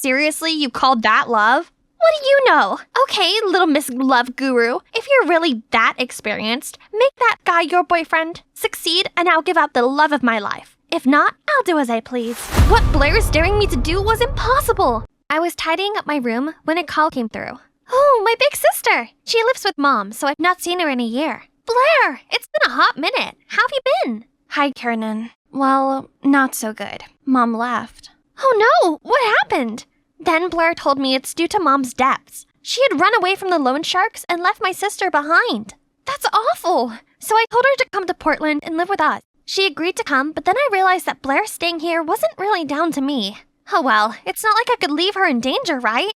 Seriously, you called that love? What do you know? Okay, little Miss Love Guru, if you're really that experienced, make that guy your boyfriend. Succeed, and I'll give out the love of my life. If not, I'll do as I please. What Blair is daring me to do was impossible. I was tidying up my room when a call came through. Oh, my big sister. She lives with Mom, so I've not seen her in a year. Blair, it's been a hot minute. How have you been? Hi, Kiernan. Well, not so good. Mom left. Oh no, what happened? Then Blair told me it's due to Mom's debts. She had run away from the loan sharks and left my sister behind. That's awful. So I told her to come to Portland and live with us. She agreed to come, but then I realized that Blair staying here wasn't really down to me. Oh well, it's not like I could leave her in danger, right?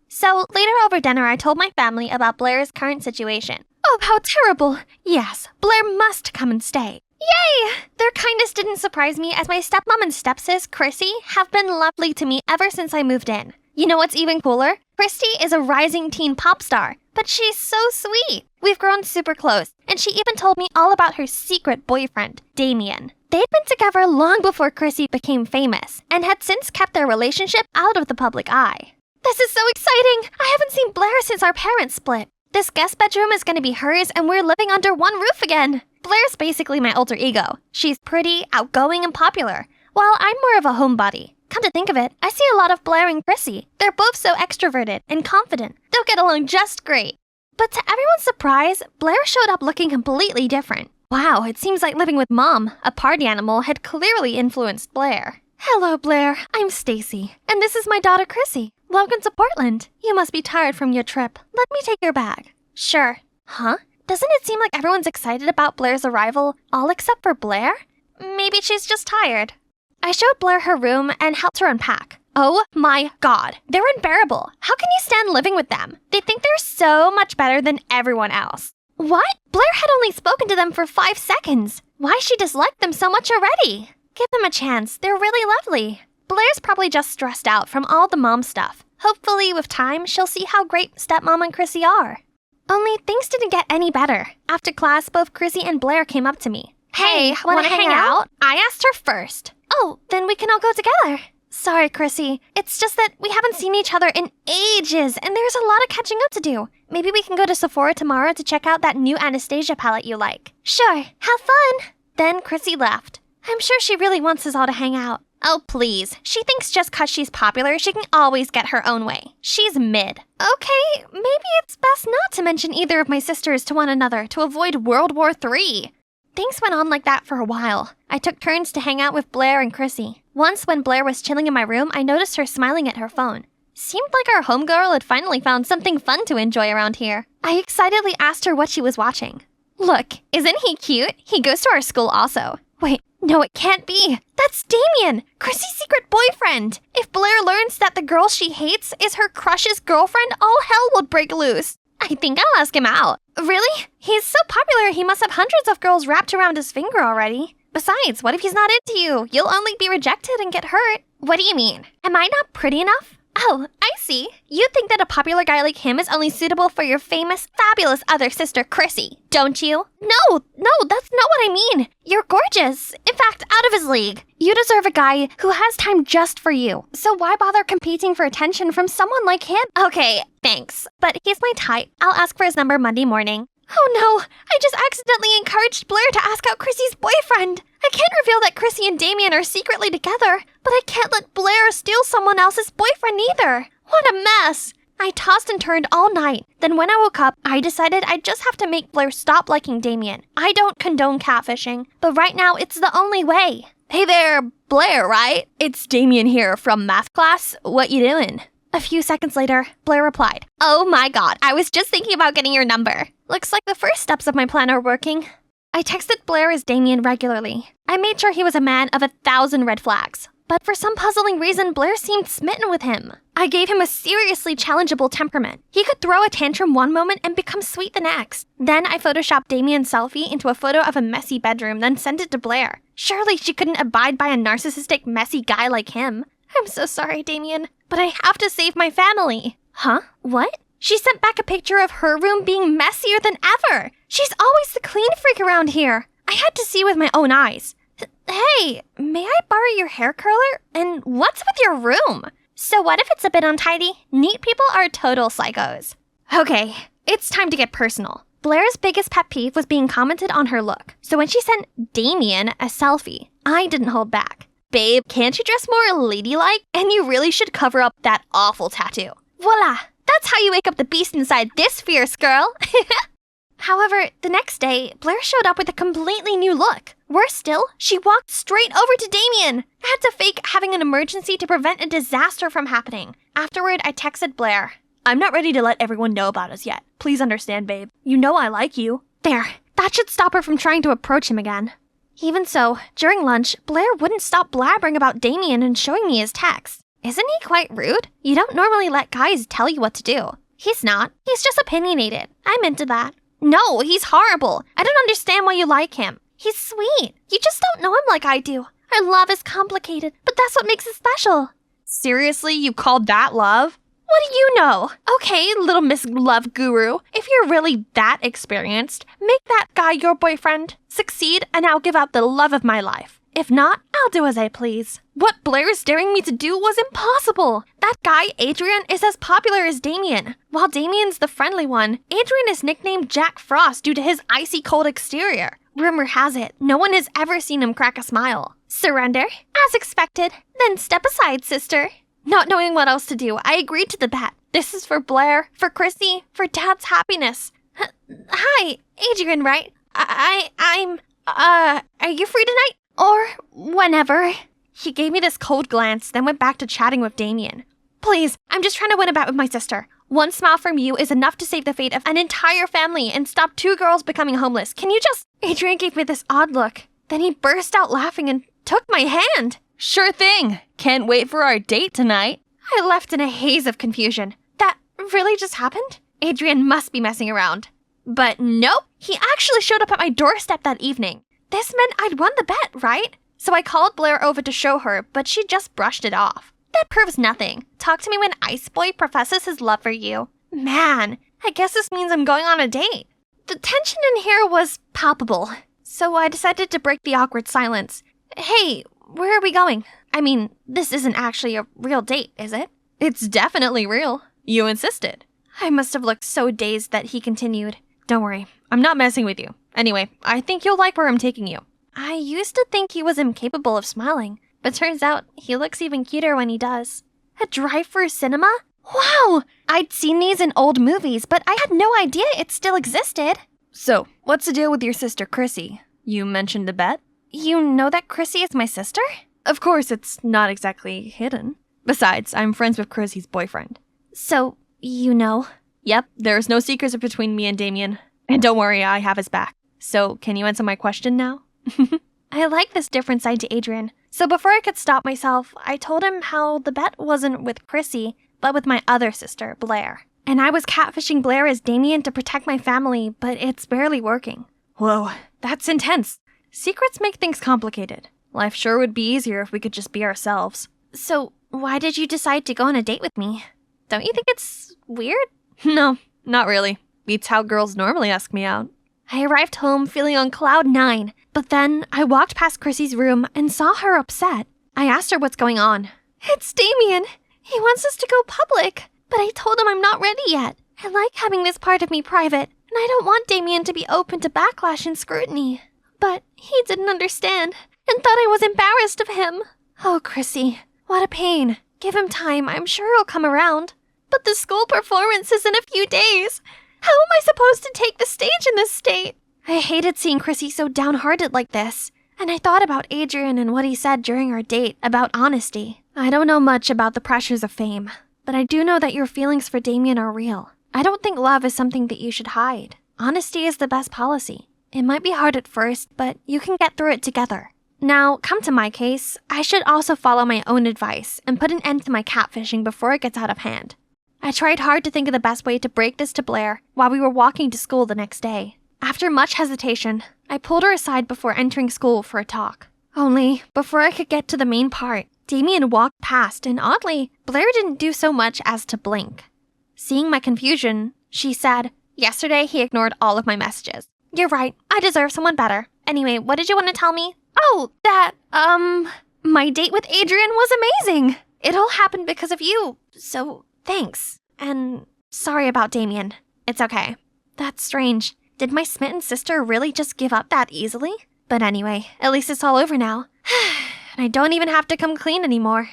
So later over dinner, I told my family about Blair's current situation. Oh, how terrible. Yes, Blair must come and stay. Yay! Their kindness didn't surprise me as my stepmom and stepsis, Chrissy, have been lovely to me ever since I moved in. You know what's even cooler? Christy is a rising teen pop star, but she's so sweet. We've grown super close, and she even told me all about her secret boyfriend, Damien. They'd been together long before Chrissy became famous, and had since kept their relationship out of the public eye. This is so exciting! I haven't seen Blair since our parents split. This guest bedroom is going to be hers, and we're living under one roof again. Blair's basically my alter ego. She's pretty, outgoing, and popular, while I'm more of a homebody. Come to think of it, I see a lot of Blair and Chrissy. They're both so extroverted and confident. They'll get along just great. But to everyone's surprise, Blair showed up looking completely different. Wow, it seems like living with Mom, a party animal, had clearly influenced Blair. Hello, Blair. I'm Stacy, and this is my daughter, Chrissy. Welcome to Portland. You must be tired from your trip. Let me take your bag. Sure. Huh? Doesn't it seem like everyone's excited about Blair's arrival, all except for Blair? Maybe she's just tired. I showed Blair her room and helped her unpack. Oh my god, they're unbearable. How can you stand living with them? They think they're so much better than everyone else. What? Blair had only spoken to them for 5 seconds. Why she disliked them so much already? Give them a chance, they're really lovely. Blair's probably just stressed out from all the mom stuff. Hopefully, with time, she'll see how great stepmom and Chrissy are. Only things didn't get any better. After class, both Chrissy and Blair came up to me. Hey, wanna hang out? I asked her first. Oh, then we can all go together. Sorry, Chrissy. It's just that we haven't seen each other in ages, and there's a lot of catching up to do. Maybe we can go to Sephora tomorrow to check out that new Anastasia palette you like. Sure, have fun. Then Chrissy left. I'm sure she really wants us all to hang out. Oh, please. She thinks just 'cause she's popular, she can always get her own way. She's mid. Okay, maybe it's best not to mention either of my sisters to one another to avoid World War III. Things went on like that for a while. I took turns to hang out with Blair and Chrissy. Once, when Blair was chilling in my room, I noticed her smiling at her phone. Seemed like our homegirl had finally found something fun to enjoy around here. I excitedly asked her what she was watching. Look, isn't he cute? He goes to our school also. Wait, no, it can't be. That's Damien, Chrissy's secret boyfriend. If Blair learns that the girl she hates is her crush's girlfriend, all hell will break loose. I think I'll ask him out. Really? He's so popular, he must have hundreds of girls wrapped around his finger already. Besides, what if he's not into you? You'll only be rejected and get hurt. What do you mean? Am I not pretty enough? Oh, I see. You think that a popular guy like him is only suitable for your famous, fabulous other sister, Chrissy, don't you? No, that's not what I mean. You're gorgeous. In fact, out of his league. You deserve a guy who has time just for you. So why bother competing for attention from someone like him? Okay, thanks. But he's my type. I'll ask for his number Monday morning. Oh no, I just accidentally encouraged Blair to ask out Chrissy's boyfriend. I can't reveal that Chrissy and Damien are secretly together, but I can't let Blair steal someone else's boyfriend either. What a mess. I tossed and turned all night. Then when I woke up, I decided I'd just have to make Blair stop liking Damien. I don't condone catfishing, but right now it's the only way. Hey there, Blair, right? It's Damien here from math class. What you doing? A few seconds later, Blair replied, Oh my god, I was just thinking about getting your number. Looks like the first steps of my plan are working. I texted Blair as Damien regularly. I made sure he was a man of 1,000 red flags. But for some puzzling reason, Blair seemed smitten with him. I gave him a seriously challengeable temperament. He could throw a tantrum one moment and become sweet the next. Then I photoshopped Damien's selfie into a photo of a messy bedroom, then sent it to Blair. Surely she couldn't abide by a narcissistic, messy guy like him. I'm so sorry, Damien, but I have to save my family. Huh? What? She sent back a picture of her room being messier than ever. She's always the clean freak around here. I had to see with my own eyes. Hey, may I borrow your hair curler? And what's with your room? So what if it's a bit untidy? Neat people are total psychos. Okay, it's time to get personal. Blair's biggest pet peeve was being commented on her look. So when she sent Damien a selfie, I didn't hold back. Babe, can't you dress more ladylike? And you really should cover up that awful tattoo. Voila! That's how you wake up the beast inside this fierce girl. However, the next day, Blair showed up with a completely new look. Worse still, she walked straight over to Damien. I had to fake having an emergency to prevent a disaster from happening. Afterward, I texted Blair. I'm not ready to let everyone know about us yet. Please understand, babe. You know I like you. There, that should stop her from trying to approach him again. Even so, during lunch, Blair wouldn't stop blabbering about Damien and showing me his texts. Isn't he quite rude? You don't normally let guys tell you what to do. He's not. He's just opinionated. I'm into that. No, he's horrible. I don't understand why you like him. He's sweet. You just don't know him like I do. Our love is complicated, but that's what makes it special. Seriously, you called that love? What do you know? Okay, little Miss Love Guru, if you're really that experienced, make that guy your boyfriend, succeed, and I'll give out the love of my life. If not, I'll do as I please. What Blair is daring me to do was impossible. That guy, Adrian, is as popular as Damien. While Damien's the friendly one, Adrian is nicknamed Jack Frost due to his icy cold exterior. Rumor has it, no one has ever seen him crack a smile. Surrender? As expected. Then step aside, sister. Not knowing what else to do, I agreed to the bet. This is for Blair, for Chrissy, for Dad's happiness. Hi, Adrian, right? Are you free tonight? Or whenever. He gave me this cold glance, then went back to chatting with Damien. Please, I'm just trying to win a bet with my sister. One smile from you is enough to save the fate of an entire family and stop 2 girls becoming homeless. Can you just... Adrian gave me this odd look. Then he burst out laughing and took my hand. Sure thing. Can't wait for our date tonight. I left in a haze of confusion. That really just happened? Adrian must be messing around. But nope, he actually showed up at my doorstep that evening. This meant I'd won the bet, right? So I called Blair over to show her, but she just brushed it off. That proves nothing. Talk to me when Ice Boy professes his love for you. Man, I guess this means I'm going on a date. The tension in here was palpable, so I decided to break the awkward silence. Hey, where are we going? I mean, this isn't actually a real date, is it? It's definitely real. You insisted. I must have looked so dazed that he continued. Don't worry, I'm not messing with you. Anyway, I think you'll like where I'm taking you. I used to think he was incapable of smiling, but turns out he looks even cuter when he does. A drive-through cinema? Wow! I'd seen these in old movies, but I had no idea it still existed. So, what's the deal with your sister Chrissy? You mentioned a bet? You know that Chrissy is my sister? Of course, it's not exactly hidden. Besides, I'm friends with Chrissy's boyfriend. So, you know? Yep, there's no secrets between me and Damien. And don't worry, I have his back. So, can you answer my question now? I like this different side to Adrian. So before I could stop myself, I told him how the bet wasn't with Chrissy, but with my other sister, Blair. And I was catfishing Blair as Damien to protect my family, but it's barely working. Whoa, that's intense. Secrets make things complicated. Life sure would be easier if we could just be ourselves. So, why did you decide to go on a date with me? Don't you think it's weird? No, not really. Beats how girls normally ask me out. I arrived home feeling on cloud 9, but then I walked past Chrissy's room and saw her upset. I asked her what's going on. It's Damien. He wants us to go public, but I told him I'm not ready yet. I like having this part of me private, and I don't want Damien to be open to backlash and scrutiny. But he didn't understand and thought I was embarrassed of him. Oh, Chrissy, what a pain. Give him time, I'm sure he'll come around. But the school performance is in a few days. How am I supposed to take the stage in this state? I hated seeing Chrissy so downhearted like this, and I thought about Adrian and what he said during our date about honesty. I don't know much about the pressures of fame, but I do know that your feelings for Damien are real. I don't think love is something that you should hide. Honesty is the best policy. It might be hard at first, but you can get through it together. Now, come to my case, I should also follow my own advice and put an end to my catfishing before it gets out of hand. I tried hard to think of the best way to break this to Blair while we were walking to school the next day. After much hesitation, I pulled her aside before entering school for a talk. Only, before I could get to the main part, Damien walked past and oddly, Blair didn't do so much as to blink. Seeing my confusion, she said, "Yesterday he ignored all of my messages. You're right, I deserve someone better. Anyway, what did you want to tell me?" "Oh, that, my date with Adrian was amazing." It all happened because of you, so thanks. And sorry about Damien. It's okay. That's strange. Did my smitten sister really just give up that easily? But anyway, at least it's all over now. And I don't even have to come clean anymore.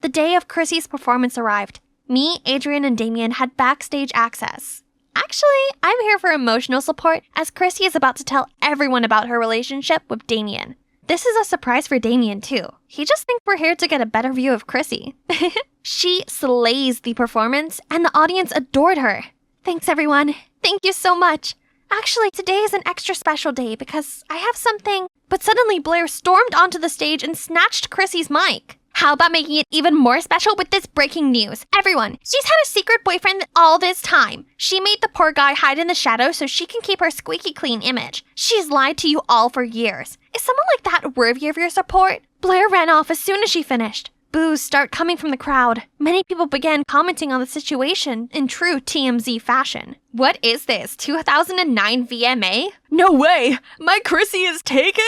The day of Chrissy's performance arrived. Me, Adrian, and Damien had backstage access. Actually, I'm here for emotional support as Chrissy is about to tell everyone about her relationship with Damien. This is a surprise for Damien too. He just thinks we're here to get a better view of Chrissy. She slays the performance and the audience adored her. Thanks everyone. Thank you so much. Actually, today is an extra special day because I have something. But suddenly Blair stormed onto the stage and snatched Chrissy's mic. How about making it even more special with this breaking news? Everyone, she's had a secret boyfriend all this time. She made the poor guy hide in the shadows so she can keep her squeaky clean image. She's lied to you all for years. Is someone like that worthy of your support? Blair ran off as soon as she finished. Boos start coming from the crowd. Many people began commenting on the situation in true TMZ fashion. What is this, 2009 VMA? No way! My Chrissy is taken?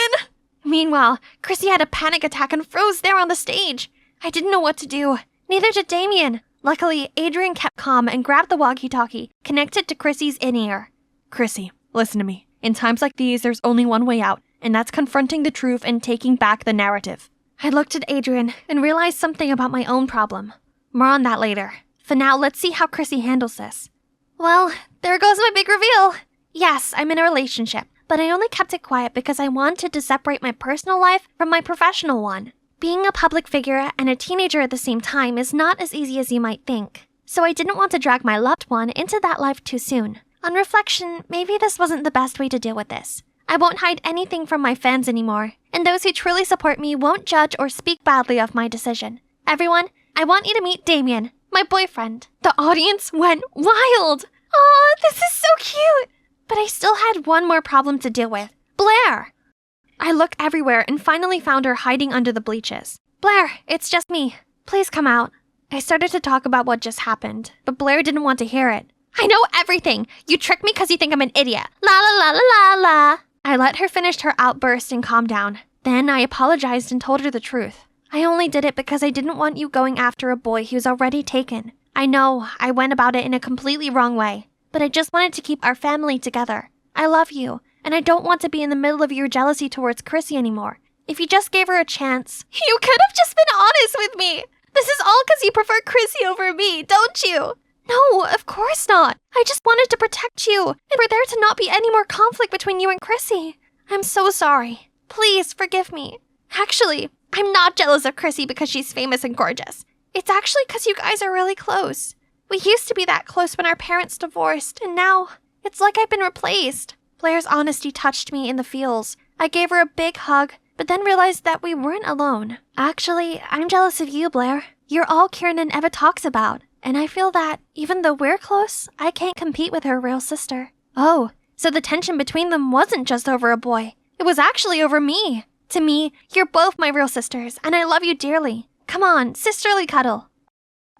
Meanwhile, Chrissy had a panic attack and froze there on the stage. I didn't know what to do. Neither did Damien. Luckily, Adrian kept calm and grabbed the walkie-talkie, connected to Chrissy's in-ear. Chrissy, listen to me. In times like these, there's only one way out, and that's confronting the truth and taking back the narrative. I looked at Adrian and realized something about my own problem. More on that later. For now, let's see how Chrissy handles this. Well, there goes my big reveal. Yes, I'm in a relationship, but I only kept it quiet because I wanted to separate my personal life from my professional one. Being a public figure and a teenager at the same time is not as easy as you might think. So I didn't want to drag my loved one into that life too soon. On reflection, maybe this wasn't the best way to deal with this. I won't hide anything from my fans anymore, and those who truly support me won't judge or speak badly of my decision. Everyone, I want you to meet Damien, my boyfriend. The audience went wild. Aw, this is so cute. But I still had one more problem to deal with. Blair! I looked everywhere and finally found her hiding under the bleachers. Blair, it's just me. Please come out. I started to talk about what just happened, but Blair didn't want to hear it. I know everything. You tricked me because you think I'm an idiot. La la la la la la. I let her finish her outburst and calm down. Then I apologized and told her the truth. I only did it because I didn't want you going after a boy who's already taken. I know I went about it in a completely wrong way, but I just wanted to keep our family together. I love you, and I don't want to be in the middle of your jealousy towards Chrissy anymore. If you just gave her a chance, you could have just been honest with me. This is all because you prefer Chrissy over me, don't you? No, of course not. I just wanted to protect you, and for there to not be any more conflict between you and Chrissy. I'm so sorry. Please forgive me. Actually, I'm not jealous of Chrissy because she's famous and gorgeous. It's actually because you guys are really close. We used to be that close when our parents divorced, and now it's like I've been replaced. Blair's honesty touched me in the feels. I gave her a big hug, but then realized that we weren't alone. Actually, I'm jealous of you, Blair. You're all Kieran Eva talks about. And I feel that, even though we're close, I can't compete with her real sister. Oh, so the tension between them wasn't just over a boy. It was actually over me. To me, you're both my real sisters, and I love you dearly. Come on, sisterly cuddle.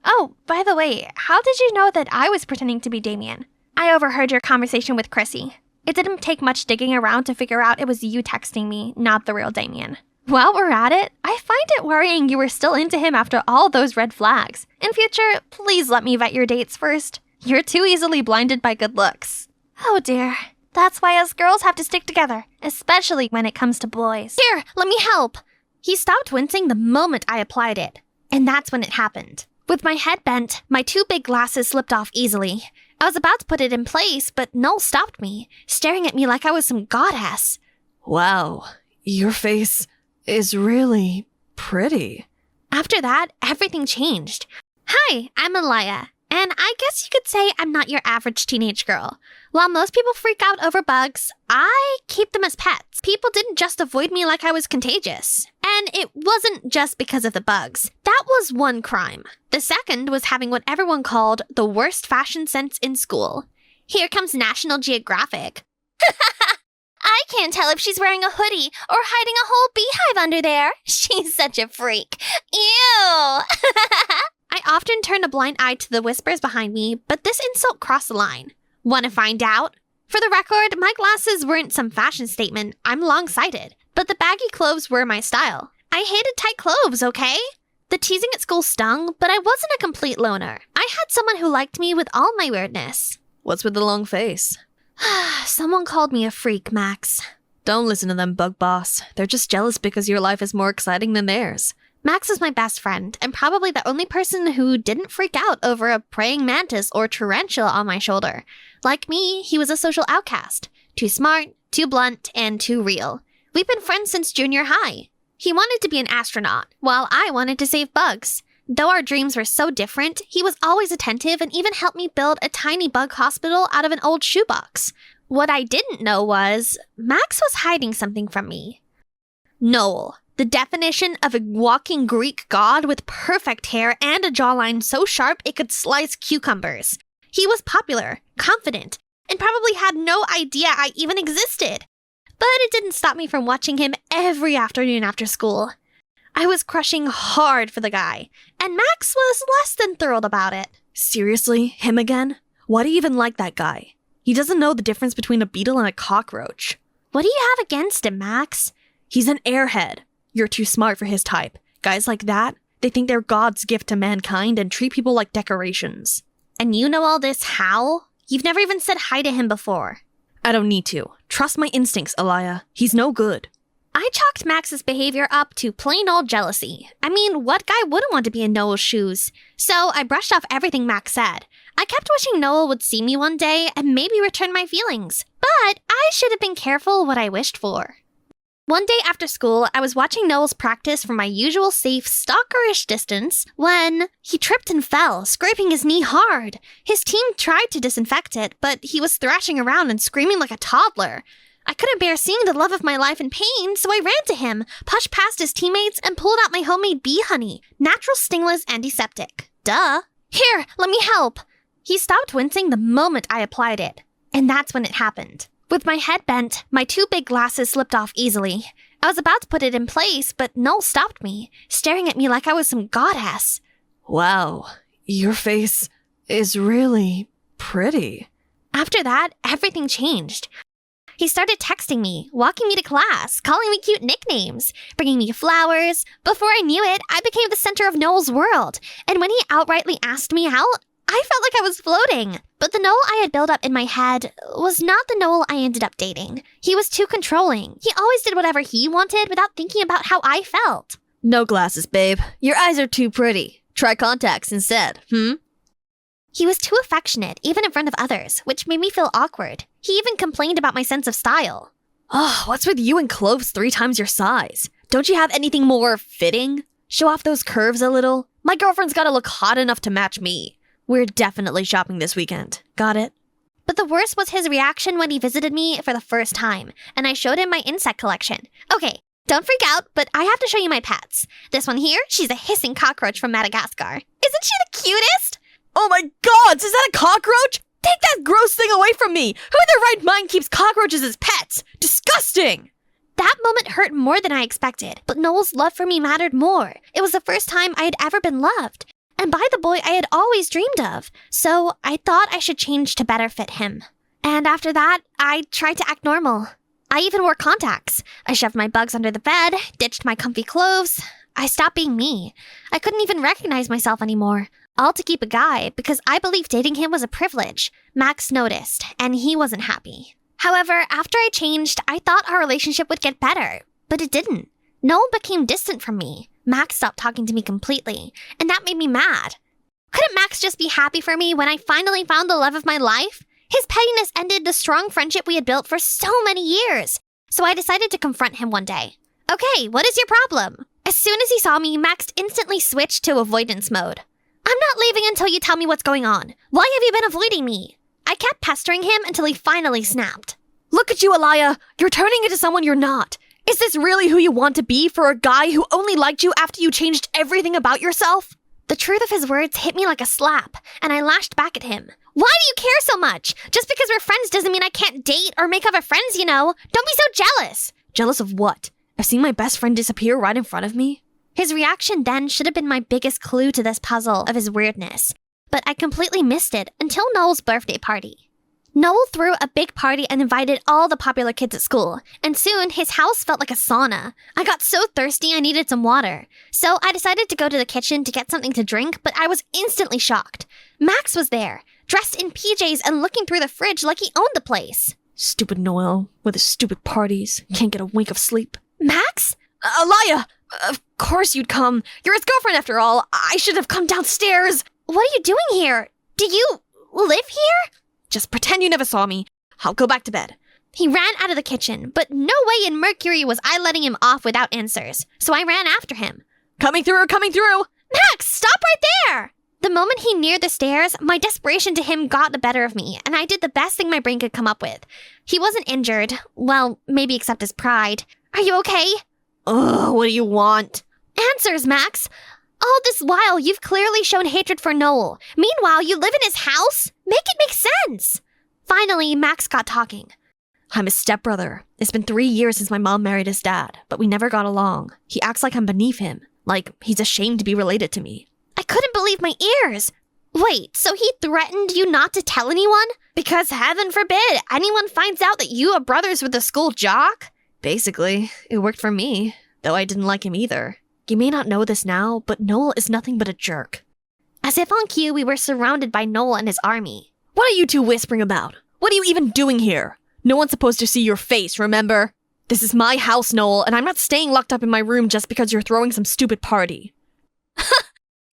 Oh, by the way, how did you know that I was pretending to be Damien? I overheard your conversation with Chrissy. It didn't take much digging around to figure out it was you texting me, not the real Damien. While we're at it, I find it worrying you were still into him after all those red flags. In future, please let me vet your dates first. You're too easily blinded by good looks. Oh dear. That's why us girls have to stick together, especially when it comes to boys. Here, let me help. He stopped wincing the moment I applied it, and that's when it happened. With my head bent, my two big glasses slipped off easily. I was about to put it in place, but Noel stopped me, staring at me like I was some goddess. Wow, your face is really pretty. After that, everything changed. Hi, I'm Alaya, and I guess you could say I'm not your average teenage girl. While most people freak out over bugs, I keep them as pets. People didn't just avoid me like I was contagious. And it wasn't just because of the bugs. That was one crime. The second was having what everyone called the worst fashion sense in school. Here comes National Geographic. I can't tell if she's wearing a hoodie or hiding a whole beehive under there. She's such a freak. Ew! I often turn a blind eye to the whispers behind me, but this insult crossed the line. Want to find out? For the record, my glasses weren't some fashion statement. I'm long-sighted. But the baggy clothes were my style. I hated tight clothes, okay? The teasing at school stung, but I wasn't a complete loner. I had someone who liked me with all my weirdness. What's with the long face? Someone called me a freak, Max. Don't listen to them, Bug Boss. They're just jealous because your life is more exciting than theirs. Max is my best friend, and probably the only person who didn't freak out over a praying mantis or tarantula on my shoulder. Like me, he was a social outcast. Too smart, too blunt, and too real. We've been friends since junior high. He wanted to be an astronaut, while I wanted to save bugs. Though our dreams were so different, he was always attentive and even helped me build a tiny bug hospital out of an old shoebox. What I didn't know was, Max was hiding something from me. Noel. The definition of a walking Greek god with perfect hair and a jawline so sharp it could slice cucumbers. He was popular, confident, and probably had no idea I even existed. But it didn't stop me from watching him every afternoon after school. I was crushing hard for the guy, and Max was less than thrilled about it. Seriously? Him again? Why do you even like that guy? He doesn't know the difference between a beetle and a cockroach. What do you have against him, Max? He's an airhead. You're too smart for his type. Guys like that, they think they're God's gift to mankind and treat people like decorations. And you know all this how? You've never even said hi to him before. I don't need to. Trust my instincts, Aliyah. He's no good. I chalked Max's behavior up to plain old jealousy. I mean, what guy wouldn't want to be in Noel's shoes? So I brushed off everything Max said. I kept wishing Noel would see me one day and maybe return my feelings. But I should have been careful what I wished for. One day after school, I was watching Noel's practice from my usual safe, stalkerish distance when he tripped and fell, scraping his knee hard. His team tried to disinfect it, but he was thrashing around and screaming like a toddler. I couldn't bear seeing the love of my life in pain, so I ran to him, pushed past his teammates, and pulled out my homemade bee honey, natural stingless antiseptic. Duh. Here, let me help. He stopped wincing the moment I applied it, and that's when it happened. With my head bent, my two big glasses slipped off easily. I was about to put it in place, but Noel stopped me, staring at me like I was some goddess. Wow, your face is really pretty. After that, everything changed. He started texting me, walking me to class, calling me cute nicknames, bringing me flowers. Before I knew it, I became the center of Noel's world. And when he outrightly asked me out, I felt like I was floating. But the Noel I had built up in my head was not the Noel I ended up dating. He was too controlling. He always did whatever he wanted without thinking about how I felt. No glasses, babe. Your eyes are too pretty. Try contacts instead, He was too affectionate, even in front of others, which made me feel awkward. He even complained about my sense of style. Oh, what's with you and clothes 3 times your size? Don't you have anything more fitting? Show off those curves a little. My girlfriend's gotta look hot enough to match me. We're definitely shopping this weekend. Got it? But the worst was his reaction when he visited me for the first time, and I showed him my insect collection. Okay, don't freak out, but I have to show you my pets. This one here, she's a hissing cockroach from Madagascar. Isn't she the cutest? Oh my god, is that a cockroach? Take that gross thing away from me! Who in their right mind keeps cockroaches as pets? Disgusting! That moment hurt more than I expected, but Noel's love for me mattered more. It was the first time I had ever been loved, and by the boy I had always dreamed of, so I thought I should change to better fit him. And after that, I tried to act normal. I even wore contacts. I shoved my bugs under the bed, ditched my comfy clothes. I stopped being me. I couldn't even recognize myself anymore. All to keep a guy, because I believed dating him was a privilege. Max noticed, and he wasn't happy. However, after I changed, I thought our relationship would get better, but it didn't. Noel became distant from me. Max stopped talking to me completely, and that made me mad. Couldn't Max just be happy for me when I finally found the love of my life? His pettiness ended the strong friendship we had built for so many years, so I decided to confront him one day. Okay, what is your problem? As soon as he saw me, Max instantly switched to avoidance mode. I'm not leaving until you tell me what's going on. Why have you been avoiding me? I kept pestering him until he finally snapped. Look at you, Aliyah. You're turning into someone you're not. Is this really who you want to be for a guy who only liked you after you changed everything about yourself? The truth of his words hit me like a slap, and I lashed back at him. Why do you care so much? Just because we're friends doesn't mean I can't date or make other friends, you know. Don't be so jealous. Jealous of what? I've seen my best friend disappear right in front of me. His reaction then should have been my biggest clue to this puzzle of his weirdness, but I completely missed it until Noel's birthday party. Noel threw a big party and invited all the popular kids at school, and soon his house felt like a sauna. I got so thirsty I needed some water. So I decided to go to the kitchen to get something to drink, but I was instantly shocked. Max was there, dressed in PJs and looking through the fridge like he owned the place. Stupid Noel, with his stupid parties. Can't get a wink of sleep. Max? Alaya! Of course you'd come. You're his girlfriend after all. I should have come downstairs. What are you doing here? Do you live here? Just pretend you never saw me. I'll go back to bed. He ran out of the kitchen, but no way in Mercury was I letting him off without answers, so I ran after him. Coming through! Max, stop right there! The moment he neared the stairs, my desperation to him got the better of me, and I did the best thing my brain could come up with. He wasn't injured. Well, maybe except his pride. Are you okay? Ugh, what do you want? Answers, Max. All this while, you've clearly shown hatred for Noel. Meanwhile, you live in his house? Make it make sense. Finally, Max got talking. I'm his stepbrother. It's been 3 years since my mom married his dad, but we never got along. He acts like I'm beneath him, like he's ashamed to be related to me. I couldn't believe my ears. Wait, so he threatened you not to tell anyone? Because heaven forbid anyone finds out that you are brothers with the school jock? Basically, it worked for me, though I didn't like him either. You may not know this now, but Noel is nothing but a jerk. As if on cue, we were surrounded by Noel and his army. What are you two whispering about? What are you even doing here? No one's supposed to see your face, remember? This is my house, Noel, and I'm not staying locked up in my room just because you're throwing some stupid party.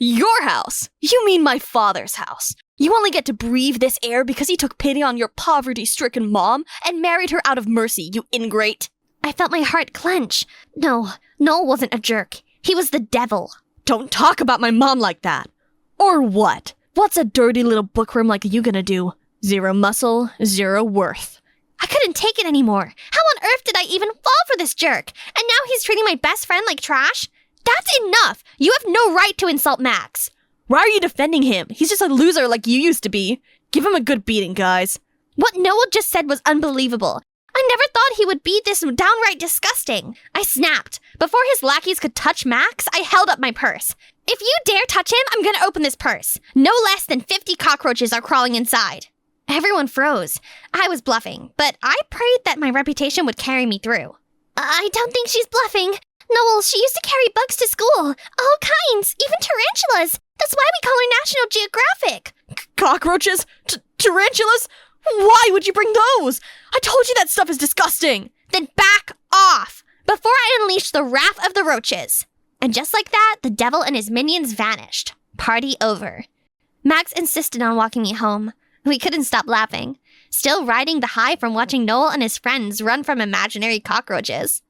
Your house? You mean my father's house? You only get to breathe this air because he took pity on your poverty-stricken mom and married her out of mercy, you ingrate. I felt my heart clench. No, Noel wasn't a jerk. He was the devil. Don't talk about my mom like that. Or what? What's a dirty little bookworm like you gonna do? 0 muscle, 0 worth. I couldn't take it anymore. How on earth did I even fall for this jerk? And now he's treating my best friend like trash? That's enough! You have no right to insult Max. Why are you defending him? He's just a loser like you used to be. Give him a good beating, guys. What Noel just said was unbelievable. I never thought he would be this downright disgusting. I snapped. Before his lackeys could touch Max, I held up my purse. If you dare touch him, I'm gonna open this purse. No less than 50 cockroaches are crawling inside. Everyone froze. I was bluffing, but I prayed that my reputation would carry me through. I don't think she's bluffing. Noel, she used to carry bugs to school. All kinds, even tarantulas. That's why we call her National Geographic. Cockroaches? Tarantulas? Why would you bring those? I told you that stuff is disgusting. Then back off, before I unleash the wrath of the roaches. And just like that, the devil and his minions vanished. Party over. Max insisted on walking me home. We couldn't stop laughing, still riding the high from watching Noel and his friends run from imaginary cockroaches.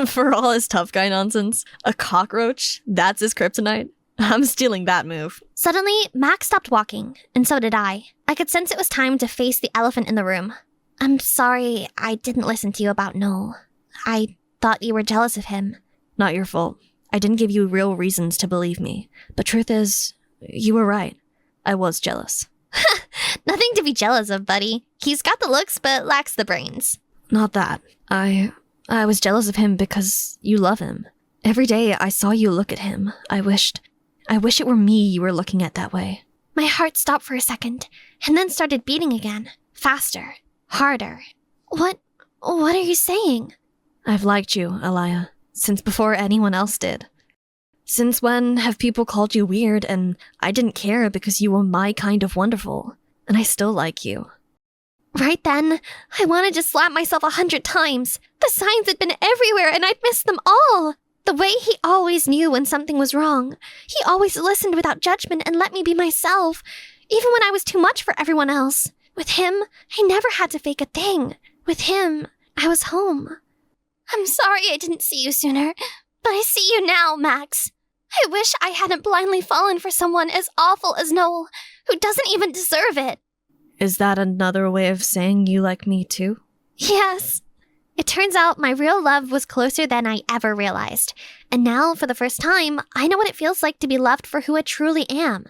For all his tough guy nonsense, a cockroach? That's his kryptonite? I'm stealing that move. Suddenly, Max stopped walking, and so did I. I could sense it was time to face the elephant in the room. I'm sorry I didn't listen to you about Noel. I thought you were jealous of him. Not your fault. I didn't give you real reasons to believe me. But truth is, you were right. I was jealous. Nothing to be jealous of, buddy. He's got the looks, but lacks the brains. Not that. I was jealous of him because you love him. Every day I saw you look at him. I wish it were me you were looking at that way. My heart stopped for a second, and then started beating again. Faster. Harder. What are you saying? I've liked you, Alaya, since before anyone else did. Since when have people called you weird and I didn't care because you were my kind of wonderful, and I still like you. Right then, I wanted to slap myself 100 times. The signs had been everywhere and I'd missed them all. The way he always knew when something was wrong. He always listened without judgment and let me be myself, even when I was too much for everyone else. With him, I never had to fake a thing. With him, I was home. I'm sorry I didn't see you sooner, but I see you now, Max. I wish I hadn't blindly fallen for someone as awful as Noel, who doesn't even deserve it. Is that another way of saying you like me too? Yes. It turns out my real love was closer than I ever realized. And now, for the first time, I know what it feels like to be loved for who I truly am.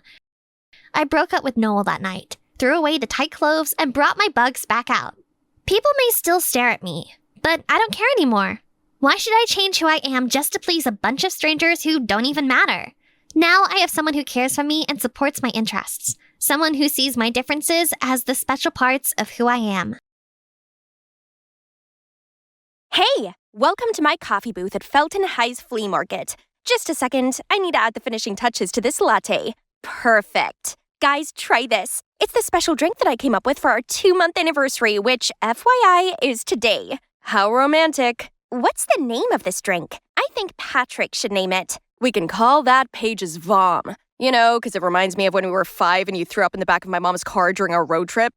I broke up with Noel that night, threw away the tight clothes, and brought my bugs back out. People may still stare at me, but I don't care anymore. Why should I change who I am just to please a bunch of strangers who don't even matter? Now I have someone who cares for me and supports my interests. Someone who sees my differences as the special parts of who I am. Hey, welcome to my coffee booth at Felton High's Flea Market. Just a second, I need to add the finishing touches to this latte. Perfect. Guys, try this. It's the special drink that I came up with for our 2-month anniversary, which, FYI, is today. How romantic. What's the name of this drink? I think Patrick should name it. We can call that Paige's Vom. You know, because it reminds me of when we were 5 and you threw up in the back of my mom's car during our road trip.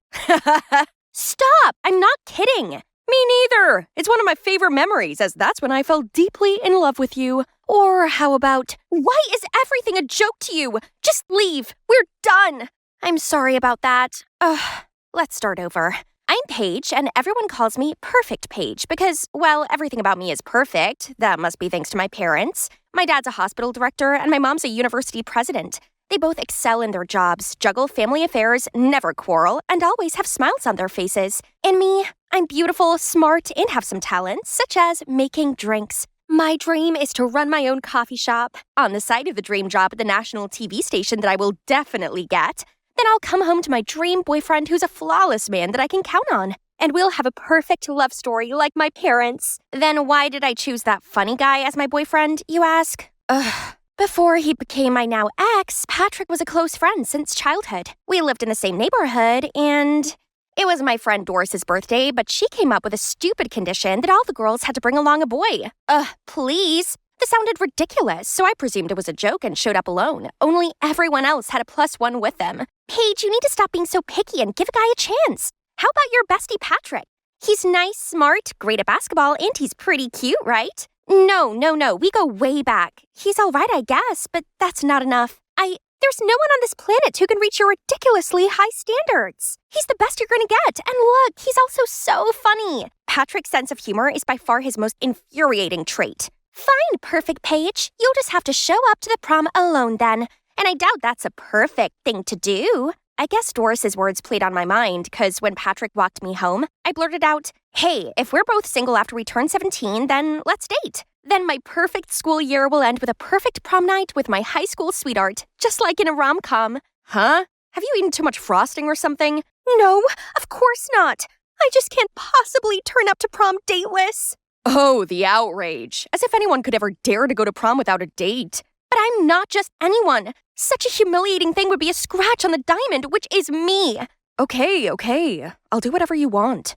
Stop! I'm not kidding. Me neither. It's one of my favorite memories, as that's when I fell deeply in love with you. Or how about, why is everything a joke to you? Just leave. We're done. I'm sorry about that. Let's start over. I'm Paige, and everyone calls me Perfect Paige because, well, everything about me is perfect. That must be thanks to my parents. My dad's a hospital director, and my mom's a university president. They both excel in their jobs, juggle family affairs, never quarrel, and always have smiles on their faces. And me, I'm beautiful, smart, and have some talents, such as making drinks. My dream is to run my own coffee shop. On the side of the dream job at the national TV station that I will definitely get, then I'll come home to my dream boyfriend who's a flawless man that I can count on. And we'll have a perfect love story like my parents. Then why did I choose that funny guy as my boyfriend, you ask? Before he became my now ex, Patrick was a close friend since childhood. We lived in the same neighborhood, and it was my friend Doris's birthday, but she came up with a stupid condition that all the girls had to bring along a boy. Please? This sounded ridiculous, so I presumed it was a joke and showed up alone. Only everyone else had a +1 with them. Paige, you need to stop being so picky and give a guy a chance. How about your bestie Patrick? He's nice, smart, great at basketball, and he's pretty cute, right? No, we go way back. He's all right, I guess, but that's not enough. There's no one on this planet who can reach your ridiculously high standards. He's the best you're gonna get, and look, he's also so funny. Patrick's sense of humor is by far his most infuriating trait. Fine, Perfect Paige. You'll just have to show up to the prom alone then. And I doubt that's a perfect thing to do. I guess Doris's words played on my mind, because when Patrick walked me home, I blurted out, hey, if we're both single after we turn 17, then let's date. Then my perfect school year will end with a perfect prom night with my high school sweetheart, just like in a rom-com. Huh? Have you eaten too much frosting or something? No, of course not. I just can't possibly turn up to prom dateless. Oh, the outrage. As if anyone could ever dare to go to prom without a date. But I'm not just anyone. Such a humiliating thing would be a scratch on the diamond, which is me. Okay. I'll do whatever you want.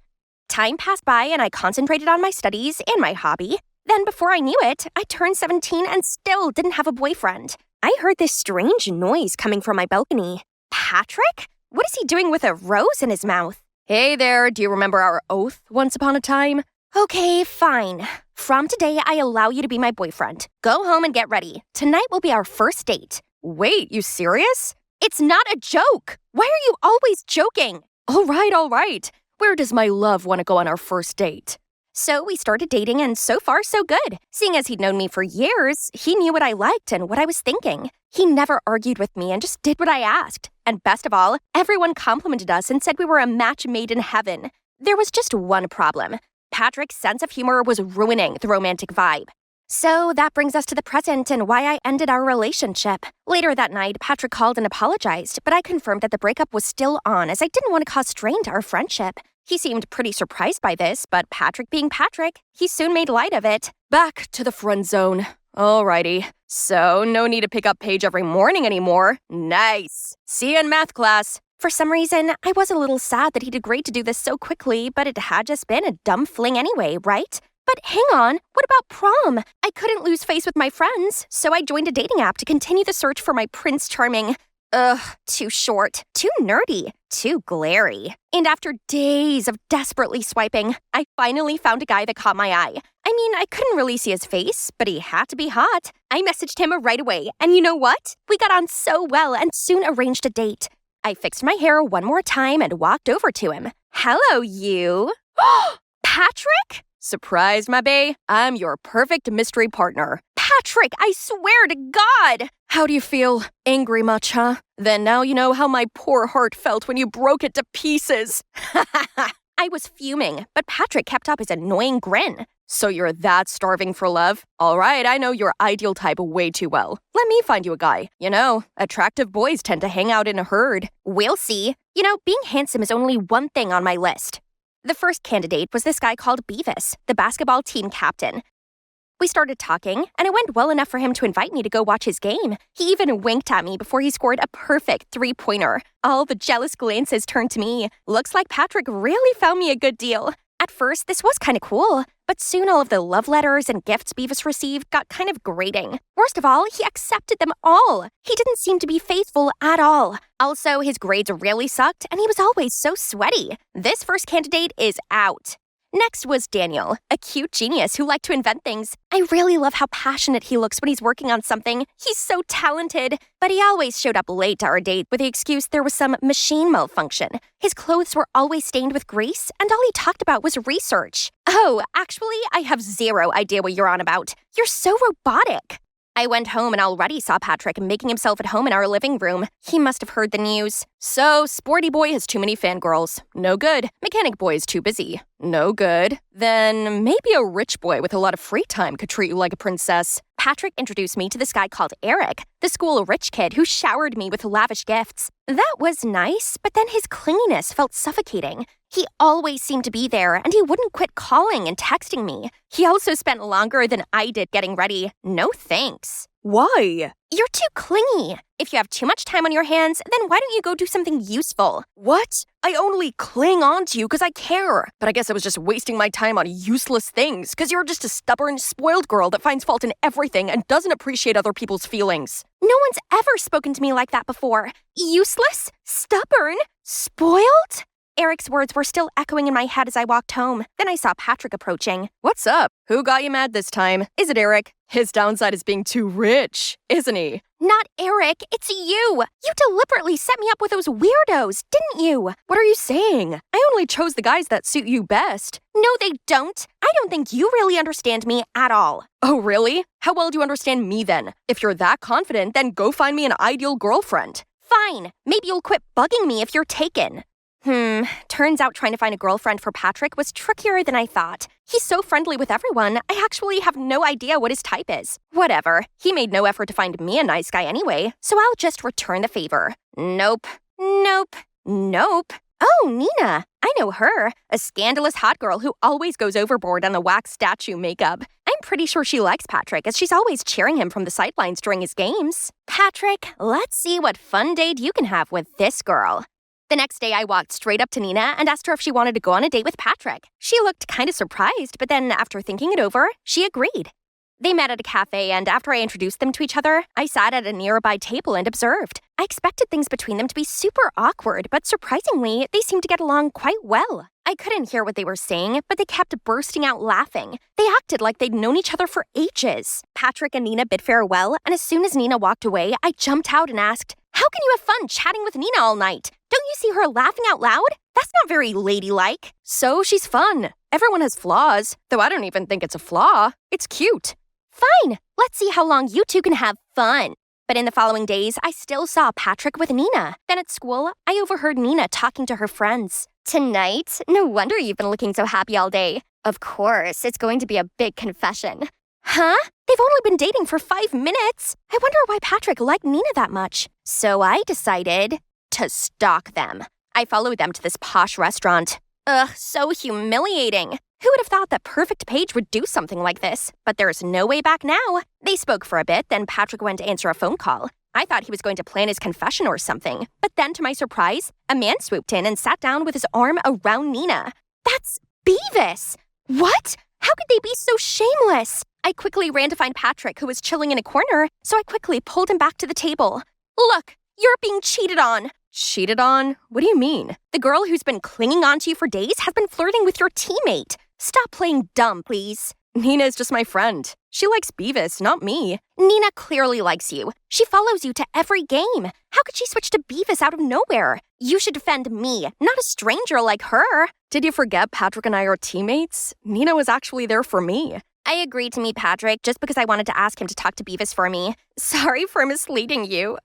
Time passed by and I concentrated on my studies and my hobby. Then before I knew it, I turned 17 and still didn't have a boyfriend. I heard this strange noise coming from my balcony. Patrick? What is he doing with a rose in his mouth? Hey there, do you remember our oath once upon a time? Okay, fine. From today, I allow you to be my boyfriend. Go home and get ready. Tonight will be our first date. Wait, you serious? It's not a joke. Why are you always joking? All right. Where does my love want to go on our first date? So we started dating, and so far, so good. Seeing as he'd known me for years, he knew what I liked and what I was thinking. He never argued with me and just did what I asked. And best of all, everyone complimented us and said we were a match made in heaven. There was just one problem. Patrick's sense of humor was ruining the romantic vibe. So that brings us to the present and why I ended our relationship. Later that night, Patrick called and apologized, but I confirmed that the breakup was still on as I didn't want to cause strain to our friendship. He seemed pretty surprised by this, but Patrick being Patrick, he soon made light of it. Back to the friend zone. Alrighty. So, no need to pick up Paige every morning anymore. Nice. See you in math class. For some reason, I was a little sad that he'd agreed to do this so quickly, but it had just been a dumb fling anyway, right? But hang on, what about prom? I couldn't lose face with my friends, so I joined a dating app to continue the search for my Prince Charming. Too short, too nerdy, too glary. And after days of desperately swiping, I finally found a guy that caught my eye. I mean, I couldn't really see his face, but he had to be hot. I messaged him right away, and you know what? We got on so well and soon arranged a date. I fixed my hair one more time and walked over to him. Hello, you. Patrick? Surprise, my bae. I'm your perfect mystery partner. Patrick, I swear to God! How do you feel? Angry much, huh? Then now you know how my poor heart felt when you broke it to pieces. I was fuming, but Patrick kept up his annoying grin. So you're that starving for love? All right, I know your ideal type way too well. Let me find you a guy. You know, attractive boys tend to hang out in a herd. We'll see. You know, being handsome is only one thing on my list. The first candidate was this guy called Beavis, the basketball team captain. We started talking, and it went well enough for him to invite me to go watch his game. He even winked at me before he scored a perfect three-pointer. All the jealous glances turned to me. Looks like Patrick really found me a good deal. At first, this was kind of cool, but soon all of the love letters and gifts Beavis received got kind of grating. Worst of all, he accepted them all. He didn't seem to be faithful at all. Also, his grades really sucked, and he was always so sweaty. This first candidate is out. Next was Daniel, a cute genius who liked to invent things. I really love how passionate he looks when he's working on something. He's so talented. But he always showed up late to our date with the excuse there was some machine malfunction. His clothes were always stained with grease, and all he talked about was research. Oh, actually, I have zero idea what you're on about. You're so robotic. I went home and already saw Patrick making himself at home in our living room. He must have heard the news. So, sporty boy has too many fangirls. No good. Mechanic boy is too busy. No good. Then maybe a rich boy with a lot of free time could treat you like a princess. Patrick introduced me to this guy called Eric, the school rich kid who showered me with lavish gifts. That was nice, but then his clinginess felt suffocating. He always seemed to be there, and he wouldn't quit calling and texting me. He also spent longer than I did getting ready. No thanks. Why? You're too clingy. If you have too much time on your hands, then why don't you go do something useful? What? I only cling on to you because I care. But I guess I was just wasting my time on useless things because you're just a stubborn, spoiled girl that finds fault in everything and doesn't appreciate other people's feelings. No one's ever spoken to me like that before. Useless? Stubborn? Spoiled? Eric's words were still echoing in my head as I walked home. Then I saw Patrick approaching. What's up? Who got you mad this time? Is it Eric? His downside is being too rich, isn't he? Not Eric, it's you! You deliberately set me up with those weirdos, didn't you? What are you saying? I only chose the guys that suit you best. No, they don't. I don't think you really understand me at all. Oh, really? How well do you understand me then? If you're that confident, then go find me an ideal girlfriend. Fine. Maybe you'll quit bugging me if you're taken. Turns out trying to find a girlfriend for Patrick was trickier than I thought. He's so friendly with everyone, I actually have no idea what his type is. Whatever, he made no effort to find me a nice guy anyway, so I'll just return the favor. Nope. Oh, Nina. I know her. A scandalous hot girl who always goes overboard on the wax statue makeup. I'm pretty sure she likes Patrick, as she's always cheering him from the sidelines during his games. Patrick, let's see what fun date you can have with this girl. The next day, I walked straight up to Nina and asked her if she wanted to go on a date with Patrick. She looked kind of surprised, but then after thinking it over, she agreed. They met at a cafe, and after I introduced them to each other, I sat at a nearby table and observed. I expected things between them to be super awkward, but surprisingly, they seemed to get along quite well. I couldn't hear what they were saying, but they kept bursting out laughing. They acted like they'd known each other for ages. Patrick and Nina bid farewell, and as soon as Nina walked away, I jumped out and asked, "How can you have fun chatting with Nina all night? Don't you see her laughing out loud? That's not very ladylike." So she's fun. Everyone has flaws, though I don't even think it's a flaw. It's cute. Fine, let's see how long you two can have fun. But in the following days, I still saw Patrick with Nina. Then at school, I overheard Nina talking to her friends. Tonight? No wonder you've been looking so happy all day. Of course, it's going to be a big confession. Huh? They've only been dating for 5 minutes. I wonder why Patrick liked Nina that much. So I decided to stalk them. I followed them to this posh restaurant. Ugh, so humiliating. Who would have thought that Perfect Page would do something like this? But there's no way back now. They spoke for a bit, then Patrick went to answer a phone call. I thought he was going to plan his confession or something. But then, to my surprise, a man swooped in and sat down with his arm around Nina. That's Beavis! What? How could they be so shameless? I quickly ran to find Patrick, who was chilling in a corner, so I quickly pulled him back to the table. Look, you're being cheated on. Cheated on? What do you mean? The girl who's been clinging onto you for days has been flirting with your teammate. Stop playing dumb, please. Nina is just my friend. She likes Beavis, not me. Nina clearly likes you. She follows you to every game. How could she switch to Beavis out of nowhere? You should defend me, not a stranger like her. Did you forget Patrick and I are teammates? Nina was actually there for me. I agreed to meet Patrick just because I wanted to ask him to talk to Beavis for me. Sorry for misleading you.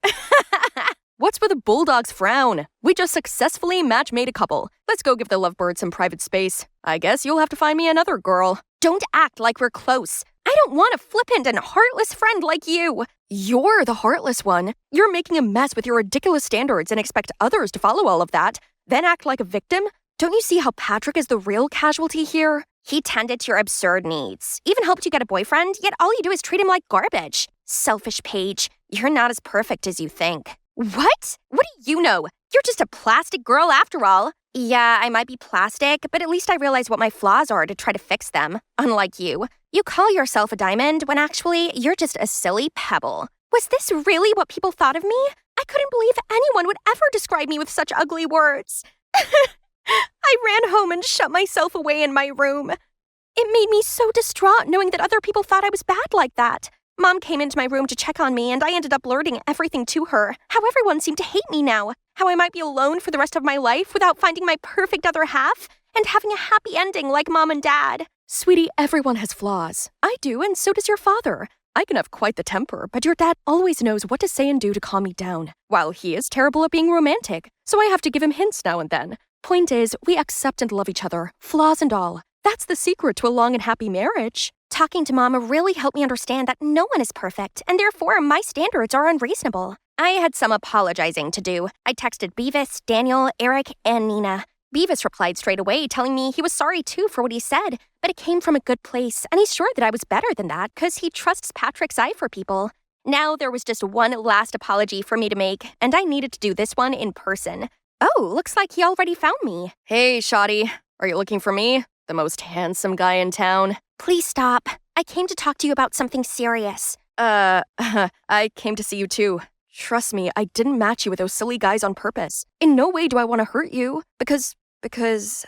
What's with a bulldog's frown? We just successfully match-made a couple. Let's go give the lovebird some private space. I guess you'll have to find me another girl. Don't act like we're close. I don't want a flippant and heartless friend like you. You're the heartless one. You're making a mess with your ridiculous standards and expect others to follow all of that, then act like a victim? Don't you see how Patrick is the real casualty here? He tended to your absurd needs, even helped you get a boyfriend, yet all you do is treat him like garbage. Selfish Paige. You're not as perfect as you think. What? What do you know? You're just a plastic girl after all. Yeah, I might be plastic, but at least I realize what my flaws are to try to fix them. Unlike you. You call yourself a diamond when actually you're just a silly pebble. Was this really what people thought of me? I couldn't believe anyone would ever describe me with such ugly words. I ran home and shut myself away in my room. It made me so distraught knowing that other people thought I was bad like that. Mom came into my room to check on me and I ended up blurting everything to her. How everyone seemed to hate me now. How I might be alone for the rest of my life without finding my perfect other half and having a happy ending like Mom and Dad. Sweetie, everyone has flaws. I do, and so does your father. I can have quite the temper, but your dad always knows what to say and do to calm me down, while he is terrible at being romantic, so I have to give him hints now and then. Point is, we accept and love each other, flaws and all. That's the secret to a long and happy marriage. Talking to Mama really helped me understand that no one is perfect, and therefore my standards are unreasonable. I had some apologizing to do. I texted Beavis, Daniel, Eric, and Nina. Beavis replied straight away, telling me he was sorry too for what he said, but it came from a good place, and he's sure that I was better than that because he trusts Patrick's eye for people. Now there was just one last apology for me to make, and I needed to do this one in person. Oh, looks like he already found me. Hey, Shawty. Are you looking for me? The most handsome guy in town? Please stop. I came to talk to you about something serious. I came to see you too. Trust me, I didn't match you with those silly guys on purpose. In no way do I want to hurt you, because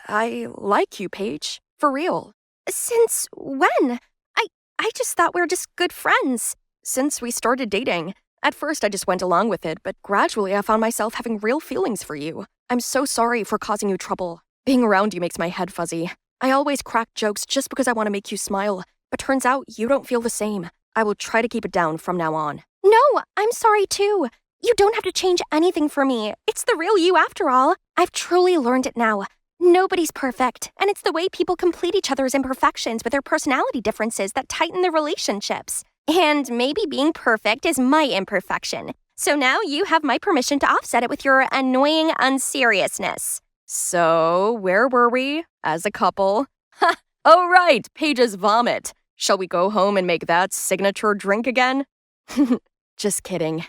I like you, Paige. For real. Since when? I just thought we were just good friends. Since we started dating. At first I just went along with it, but gradually I found myself having real feelings for you. I'm so sorry for causing you trouble. Being around you makes my head fuzzy. I always crack jokes just because I want to make you smile, but turns out you don't feel the same. I will try to keep it down from now on. No, I'm sorry too. You don't have to change anything for me. It's the real you after all. I've truly learned it now. Nobody's perfect, and it's the way people complete each other's imperfections with their personality differences that tighten their relationships. And maybe being perfect is my imperfection. So now you have my permission to offset it with your annoying unseriousness. So, where were we? As a couple? Ha! Oh right, Paige's vomit. Shall we go home and make that signature drink again? Just kidding.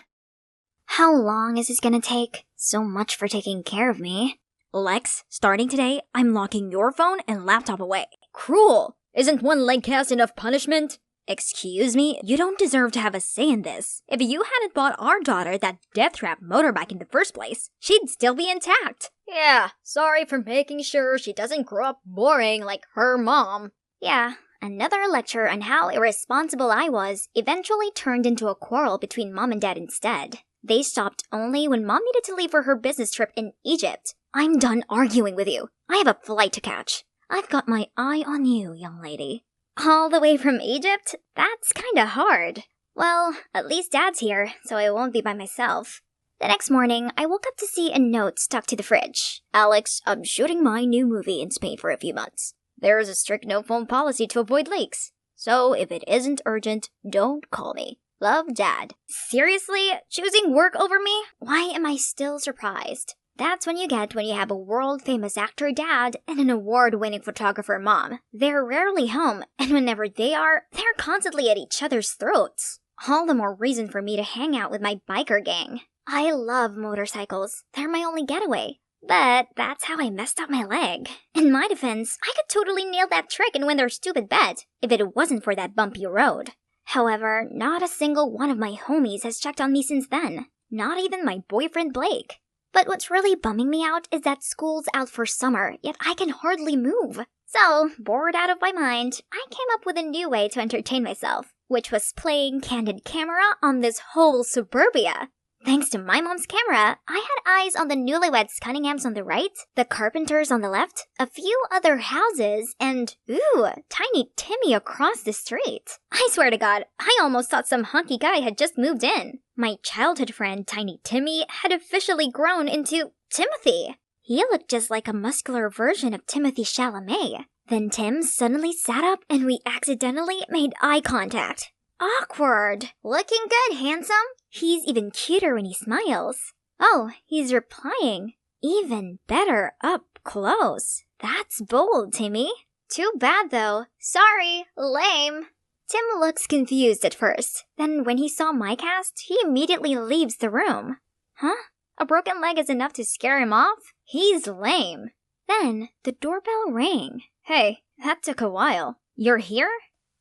How long is this gonna take? So much for taking care of me. Lex, starting today, I'm locking your phone and laptop away. Cruel! Isn't one leg cast enough punishment? Excuse me? You don't deserve to have a say in this. If you hadn't bought our daughter that death trap motorbike in the first place, she'd still be intact. Yeah, sorry for making sure she doesn't grow up boring like her mom. Yeah, another lecture on how irresponsible I was eventually turned into a quarrel between Mom and Dad instead. They stopped only when Mom needed to leave for her business trip in Egypt. I'm done arguing with you. I have a flight to catch. I've got my eye on you, young lady. All the way from Egypt? That's kinda hard. Well, at least Dad's here, so I won't be by myself. The next morning, I woke up to see a note stuck to the fridge. Alex, I'm shooting my new movie in Spain for a few months. There is a strict no-phone policy to avoid leaks. So if it isn't urgent, don't call me. Love, Dad. Seriously? Choosing work over me? Why am I still surprised? That's what you get when you have a world-famous actor dad and an award-winning photographer mom. They're rarely home, and whenever they are, they're constantly at each other's throats. All the more reason for me to hang out with my biker gang. I love motorcycles. They're my only getaway. But that's how I messed up my leg. In my defense, I could totally nail that trick and win their stupid bet, if it wasn't for that bumpy road. However, not a single one of my homies has checked on me since then. Not even my boyfriend Blake. But what's really bumming me out is that school's out for summer, yet I can hardly move. So, bored out of my mind, I came up with a new way to entertain myself, which was playing candid camera on this whole suburbia. Thanks to my mom's camera, I had eyes on the newlyweds Cunninghams on the right, the Carpenters on the left, a few other houses, and, ooh, tiny Timmy across the street. I swear to God, I almost thought some hunky guy had just moved in. My childhood friend, Tiny Timmy, had officially grown into Timothy. He looked just like a muscular version of Timothy Chalamet. Then Tim suddenly sat up and we accidentally made eye contact. Awkward. Looking good, handsome? He's even cuter when he smiles. Oh, he's replying. Even better up close. That's bold, Timmy. Too bad, though. Sorry, lame. Tim looks confused at first. Then when he saw my cast, he immediately leaves the room. Huh? A broken leg is enough to scare him off? He's lame. Then the doorbell rang. Hey, that took a while. You're here?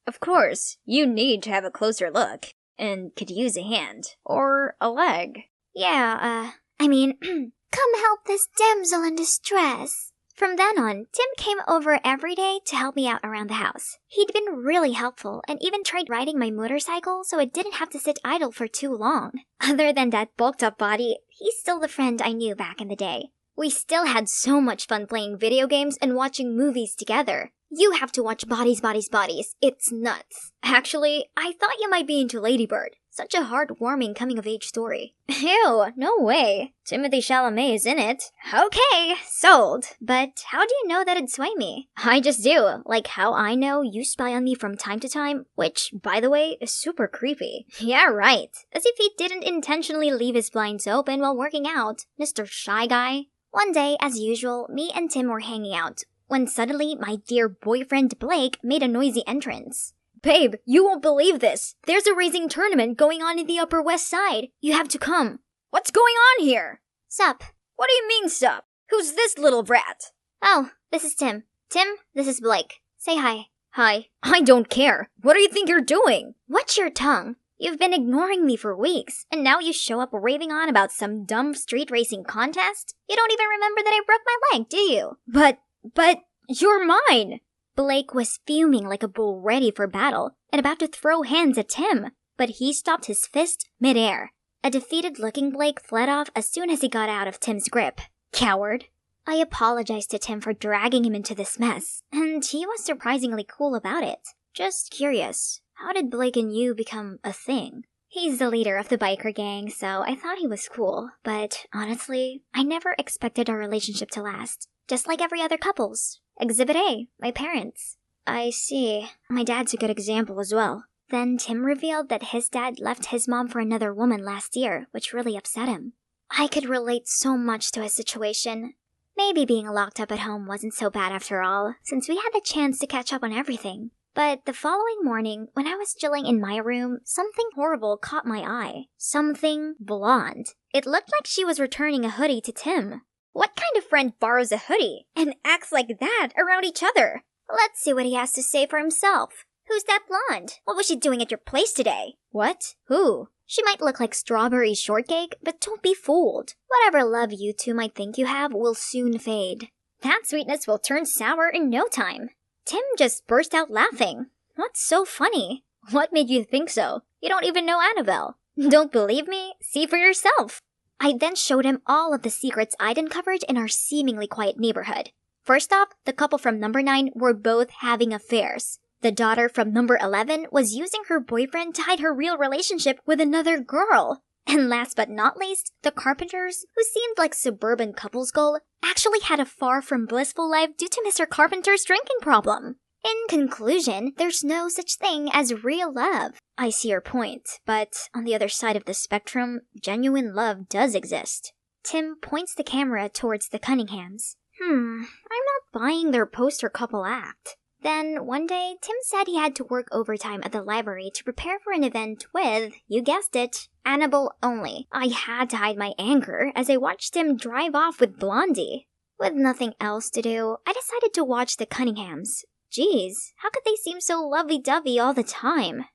Of course, you need to have a closer look, and could use a hand, or a leg. Yeah, come help this damsel in distress. From then on, Tim came over every day to help me out around the house. He'd been really helpful and even tried riding my motorcycle so it didn't have to sit idle for too long. Other than that bulked up body, he's still the friend I knew back in the day. We still had so much fun playing video games and watching movies together. You have to watch Bodies, Bodies, Bodies. It's nuts. Actually, I thought you might be into Lady Bird. Such a heartwarming coming-of-age story. Ew, no way. Timothy Chalamet is in it. Okay, sold. But how do you know that'd sway me? I just do. Like how I know you spy on me from time to time, which, by the way, is super creepy. Yeah, right. As if he didn't intentionally leave his blinds open while working out. Mr. Shy Guy. One day, as usual, me and Tim were hanging out, when suddenly my dear boyfriend Blake made a noisy entrance. Babe, you won't believe this. There's a racing tournament going on in the Upper West Side. You have to come. What's going on here? Sup? What do you mean, sup? Who's this little brat? Oh, this is Tim. Tim, this is Blake. Say hi. Hi. I don't care. What do you think you're doing? Watch your tongue. You've been ignoring me for weeks, and now you show up raving on about some dumb street racing contest? You don't even remember that I broke my leg, do you? But, you're mine! Blake was fuming like a bull ready for battle, and about to throw hands at Tim, but he stopped his fist mid-air. A defeated-looking Blake fled off as soon as he got out of Tim's grip. Coward. I apologized to Tim for dragging him into this mess, and he was surprisingly cool about it. Just curious. How did Blake and you become a thing? He's the leader of the biker gang, so I thought he was cool. But honestly, I never expected our relationship to last. Just like every other couple's. Exhibit A, my parents. I see. My dad's a good example as well. Then Tim revealed that his dad left his mom for another woman last year, which really upset him. I could relate so much to his situation. Maybe being locked up at home wasn't so bad after all, since we had the chance to catch up on everything. But the following morning, when I was chilling in my room, something horrible caught my eye. Something blonde. It looked like she was returning a hoodie to Tim. What kind of friend borrows a hoodie and acts like that around each other? Let's see what he has to say for himself. Who's that blonde? What was she doing at your place today? What? Who? She might look like strawberry shortcake, but don't be fooled. Whatever love you two might think you have will soon fade. That sweetness will turn sour in no time. Tim just burst out laughing. What's so funny? What made you think so? You don't even know Annabelle. Don't believe me? See for yourself. I then showed him all of the secrets I'd uncovered in our seemingly quiet neighborhood. First off, the couple from number 9 were both having affairs. The daughter from number 11 was using her boyfriend to hide her real relationship with another girl. And last but not least, the Carpenters, who seemed like suburban couples goal, actually had a far from blissful life due to Mr. Carpenter's drinking problem. In conclusion, there's no such thing as real love. I see your point, but on the other side of the spectrum, genuine love does exist. Tim points the camera towards the Cunninghams. I'm not buying their poster couple act. Then, one day, Tim said he had to work overtime at the library to prepare for an event with, you guessed it, Annabelle only. I had to hide my anger as I watched him drive off with Blondie. With nothing else to do, I decided to watch the Cunninghams. Geez, how could they seem so lovey-dovey all the time?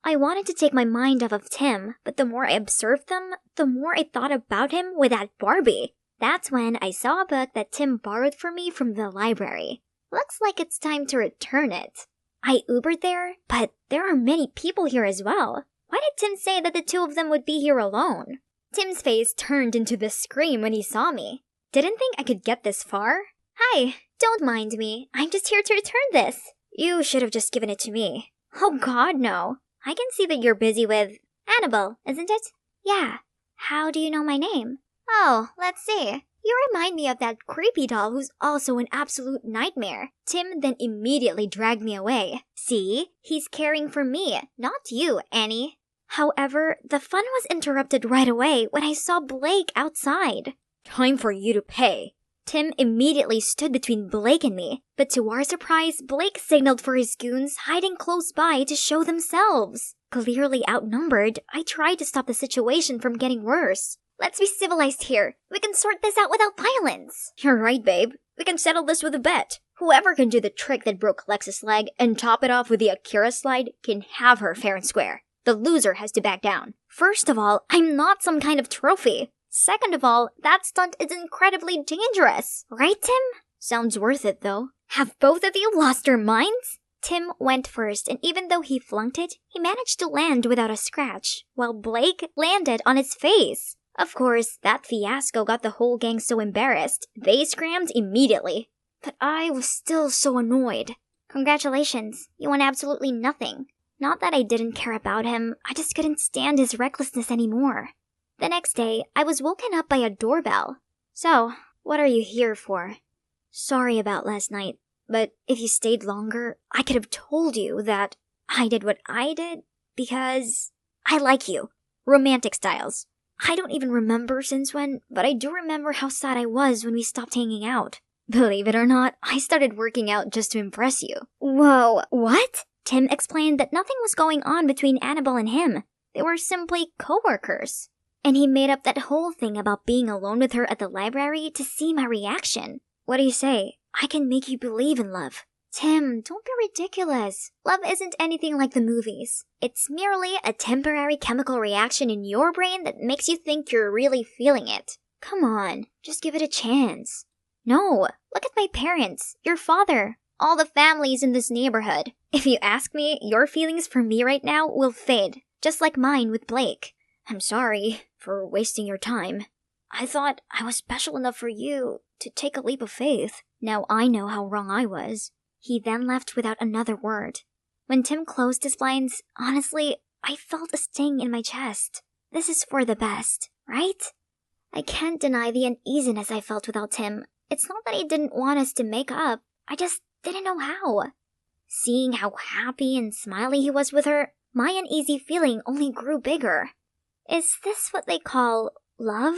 I wanted to take my mind off of Tim, but the more I observed them, the more I thought about him with that Barbie. That's when I saw a book that Tim borrowed for me from the library. Looks like it's time to return it. I Ubered there, but there are many people here as well. Why did Tim say that the two of them would be here alone? Tim's face turned into the scream when he saw me. Didn't think I could get this far? Hi, don't mind me. I'm just here to return this. You should have just given it to me. Oh god, no. I can see that you're busy with Annabelle, isn't it? Yeah. How do you know my name? Oh, let's see. You remind me of that creepy doll who's also an absolute nightmare. Tim then immediately dragged me away. See? He's caring for me, not you, Annie. However, the fun was interrupted right away when I saw Blake outside. Time for you to pay. Tim immediately stood between Blake and me, but to our surprise, Blake signaled for his goons hiding close by to show themselves. Clearly outnumbered, I tried to stop the situation from getting worse. Let's be civilized here. We can sort this out without violence. You're right, babe. We can settle this with a bet. Whoever can do the trick that broke Lex's leg and top it off with the Akira slide can have her fair and square. The loser has to back down. First of all, I'm not some kind of trophy. Second of all, that stunt is incredibly dangerous. Right, Tim? Sounds worth it, though. Have both of you lost your minds? Tim went first, and even though he flunked it, he managed to land without a scratch, while Blake landed on his face. Of course, that fiasco got the whole gang so embarrassed, they scrammed immediately. But I was still so annoyed. Congratulations, you won absolutely nothing. Not that I didn't care about him, I just couldn't stand his recklessness anymore. The next day, I was woken up by a doorbell. So, what are you here for? Sorry about last night, but if you stayed longer, I could have told you that I did what I did because I like you. Romantic styles. I don't even remember since when, but I do remember how sad I was when we stopped hanging out. Believe it or not, I started working out just to impress you. Whoa, what? Tim explained that nothing was going on between Annabelle and him. They were simply co-workers. And he made up that whole thing about being alone with her at the library to see my reaction. What do you say? I can make you believe in love. Tim, don't be ridiculous. Love isn't anything like the movies. It's merely a temporary chemical reaction in your brain that makes you think you're really feeling it. Come on, just give it a chance. No, look at my parents, your father, all the families in this neighborhood. If you ask me, your feelings for me right now will fade, just like mine with Blake. I'm sorry for wasting your time. I thought I was special enough for you to take a leap of faith. Now I know how wrong I was. He then left without another word. When Tim closed his blinds, honestly, I felt a sting in my chest. This is for the best, right? I can't deny the uneasiness I felt without Tim. It's not that he didn't want us to make up. I just didn't know how. Seeing how happy and smiley he was with her, my uneasy feeling only grew bigger. Is this what they call love?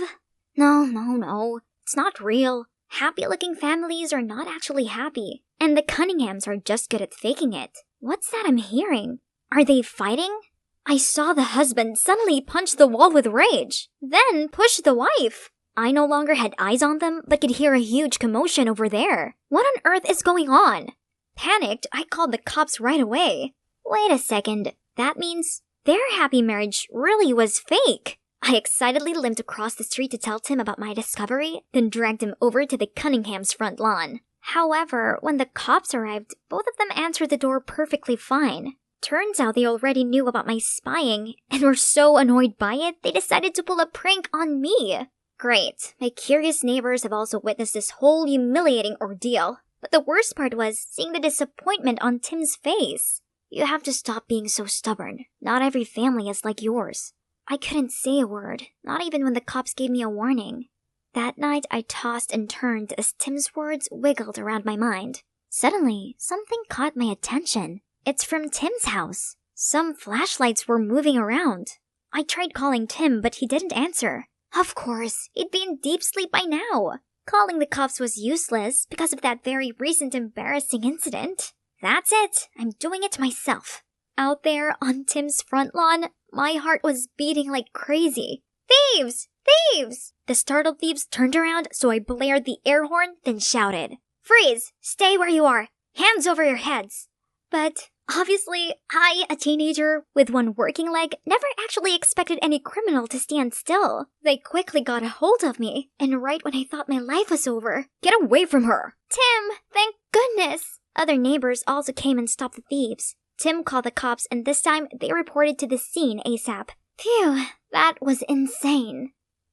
No. It's not real. Happy-looking families are not actually happy, and the Cunninghams are just good at faking it. What's that I'm hearing? Are they fighting? I saw the husband suddenly punch the wall with rage, then push the wife. I no longer had eyes on them, but could hear a huge commotion over there. What on earth is going on? Panicked, I called the cops right away. Wait a second, that means their happy marriage really was fake. I excitedly limped across the street to tell Tim about my discovery, then dragged him over to the Cunninghams' front lawn. However, when the cops arrived, both of them answered the door perfectly fine. Turns out they already knew about my spying, and were so annoyed by it, they decided to pull a prank on me. Great, my curious neighbors have also witnessed this whole humiliating ordeal. But the worst part was seeing the disappointment on Tim's face. You have to stop being so stubborn. Not every family is like yours. I couldn't say a word, not even when the cops gave me a warning. That night, I tossed and turned as Tim's words wiggled around my mind. Suddenly, something caught my attention. It's from Tim's house. Some flashlights were moving around. I tried calling Tim, but he didn't answer. Of course, he'd be in deep sleep by now. Calling the cops was useless because of that very recent embarrassing incident. That's it. I'm doing it myself. Out there on Tim's front lawn, my heart was beating like crazy. Thieves! Thieves! The startled thieves turned around, so I blared the air horn, then shouted, "Freeze! Stay where you are! Hands over your heads!" But obviously, I, a teenager with one working leg, never actually expected any criminal to stand still. They quickly got a hold of me, and right when I thought my life was over, "Get away from her!" Tim, thank goodness! Other neighbors also came and stopped the thieves. Tim called the cops, and this time they reported to the scene ASAP. Phew, that was insane.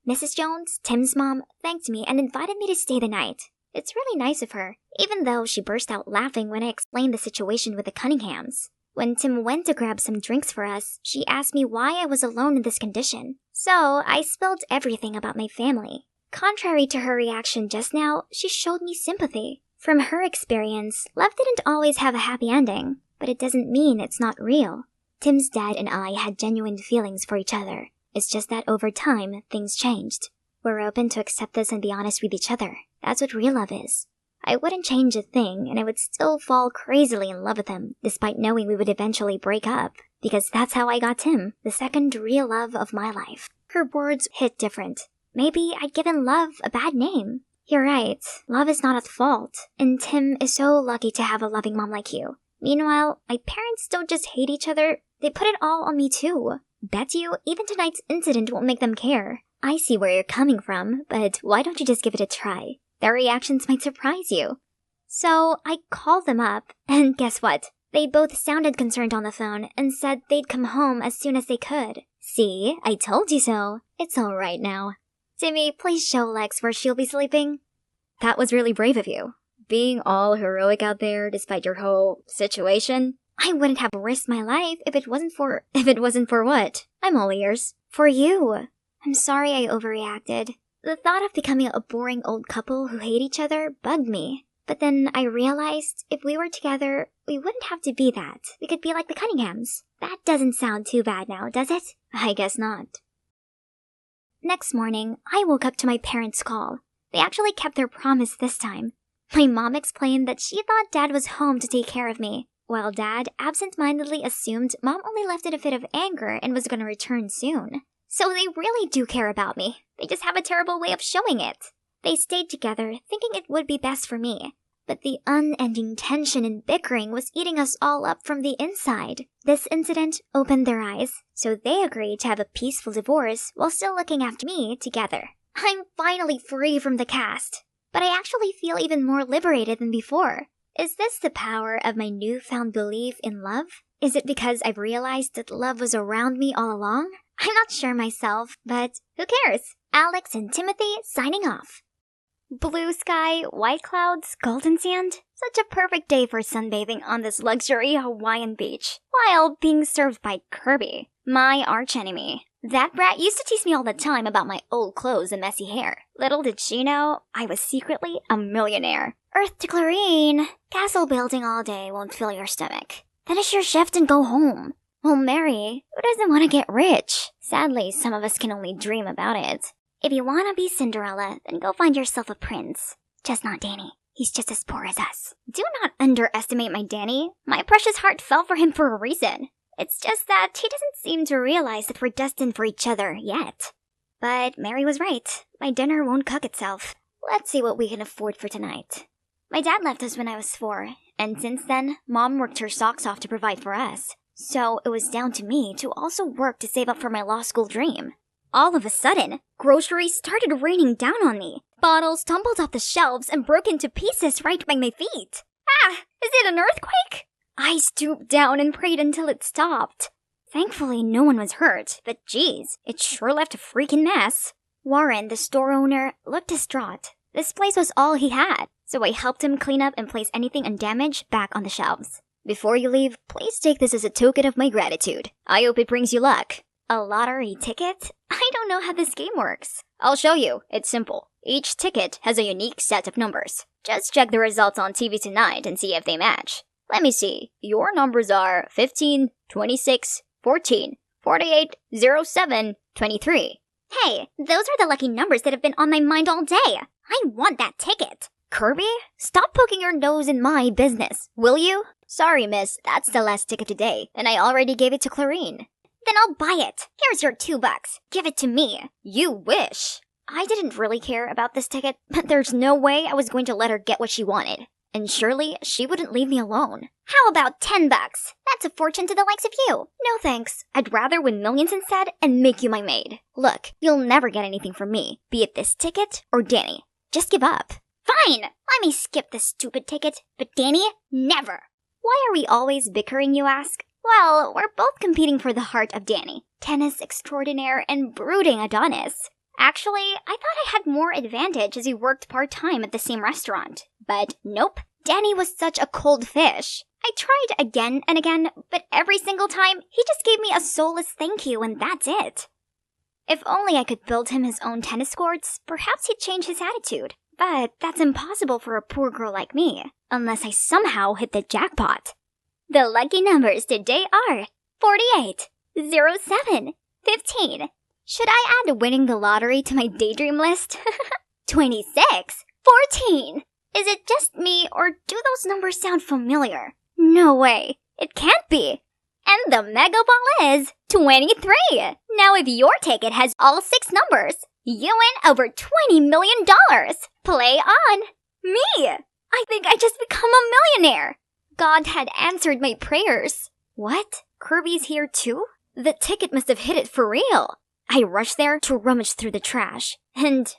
Mrs. Jones, Tim's mom, thanked me and invited me to stay the night. It's really nice of her, even though she burst out laughing when I explained the situation with the Cunninghams. When Tim went to grab some drinks for us, she asked me why I was alone in this condition. So I spilled everything about my family. Contrary to her reaction just now, she showed me sympathy. From her experience, love didn't always have a happy ending, but it doesn't mean it's not real. Tim's dad and I had genuine feelings for each other. It's just that over time, things changed. We're open to accept this and be honest with each other. That's what real love is. I wouldn't change a thing, and I would still fall crazily in love with him, despite knowing we would eventually break up. Because that's how I got Tim, the second real love of my life. Her words hit different. Maybe I'd given love a bad name. You're right, love is not at fault, and Tim is so lucky to have a loving mom like you. Meanwhile, my parents don't just hate each other, they put it all on me too. Bet you, even tonight's incident won't make them care. I see where you're coming from, but why don't you just give it a try? Their reactions might surprise you. So I called them up, and guess what? They both sounded concerned on the phone and said they'd come home as soon as they could. See, I told you so. It's all right now. Timmy, please show Lex where she'll be sleeping. That was really brave of you. Being all heroic out there despite your whole situation. I wouldn't have risked my life if it wasn't for what? I'm all ears. For you. I'm sorry I overreacted. The thought of becoming a boring old couple who hate each other bugged me. But then I realized if we were together, we wouldn't have to be that. We could be like the Cunninghams. That doesn't sound too bad now, does it? I guess not. Next morning, I woke up to my parents' call. They actually kept their promise this time. My mom explained that she thought Dad was home to take care of me, while Dad absent-mindedly assumed Mom only left in a fit of anger and was going to return soon. So they really do care about me. They just have a terrible way of showing it. They stayed together, thinking it would be best for me. But the unending tension and bickering was eating us all up from the inside. This incident opened their eyes, so they agreed to have a peaceful divorce while still looking after me together. I'm finally free from the cast, but I actually feel even more liberated than before. Is this the power of my newfound belief in love? Is it because I've realized that love was around me all along? I'm not sure myself, but who cares? Alex and Timothy signing off. Blue sky, white clouds, golden sand. Such a perfect day for sunbathing on this luxury Hawaiian beach, while being served by Kirby, my archenemy. That brat used to tease me all the time about my old clothes and messy hair. Little did she know, I was secretly a millionaire. Earth to Clarine. Castle building all day won't fill your stomach. Finish your shift and go home. Well, Mary, who doesn't want to get rich? Sadly, some of us can only dream about it. If you want to be Cinderella, then go find yourself a prince. Just not Danny. He's just as poor as us. Do not underestimate my Danny. My precious heart fell for him for a reason. It's just that he doesn't seem to realize that we're destined for each other yet. But Mary was right. My dinner won't cook itself. Let's see what we can afford for tonight. My dad left us when I was 4, and since then, Mom worked her socks off to provide for us. So it was down to me to also work to save up for my law school dream. All of a sudden, groceries started raining down on me. Bottles tumbled off the shelves and broke into pieces right by my feet. Ah! Is it an earthquake? I stooped down and prayed until it stopped. Thankfully, no one was hurt, but geez, it sure left a freaking mess. Warren, the store owner, looked distraught. This place was all he had, so I helped him clean up and place anything undamaged back on the shelves. Before you leave, please take this as a token of my gratitude. I hope it brings you luck. A lottery ticket? I don't know how this game works. I'll show you. It's simple. Each ticket has a unique set of numbers. Just check the results on TV tonight and see if they match. Let me see. Your numbers are 15, 26, 14, 48, 07, 23. Hey, those are the lucky numbers that have been on my mind all day. I want that ticket. Kirby, stop poking your nose in my business, will you? Sorry, miss, that's the last ticket today, and I already gave it to Clarine. Then I'll buy it. Here's your $2. Give it to me. You wish. I didn't really care about this ticket, but there's no way I was going to let her get what she wanted. And surely she wouldn't leave me alone. How about $10? That's a fortune to the likes of you. No thanks. I'd rather win millions instead and make you my maid. Look, you'll never get anything from me, be it this ticket or Danny. Just give up. Fine! Let me skip this stupid ticket, but Danny, never! Why are we always bickering, you ask? Well, we're both competing for the heart of Danny, tennis extraordinaire and brooding Adonis. Actually, I thought I had more advantage as he worked part-time at the same restaurant. But nope, Danny was such a cold fish. I tried again and again, but every single time, he just gave me a soulless thank you and that's it. If only I could build him his own tennis courts, perhaps he'd change his attitude. But that's impossible for a poor girl like me, unless I somehow hit the jackpot. The lucky numbers today are 48, 07, 15. Should I add winning the lottery to my daydream list? 26, 14. Is it just me, or do those numbers sound familiar? No way. It can't be. And the mega ball is 23. Now if your ticket has all 6 numbers, you win over $20 million. Play on. Me. I think I just become a millionaire. God had answered my prayers. What? Kirby's here too? The ticket must have hit it for real. I rushed there to rummage through the trash. And,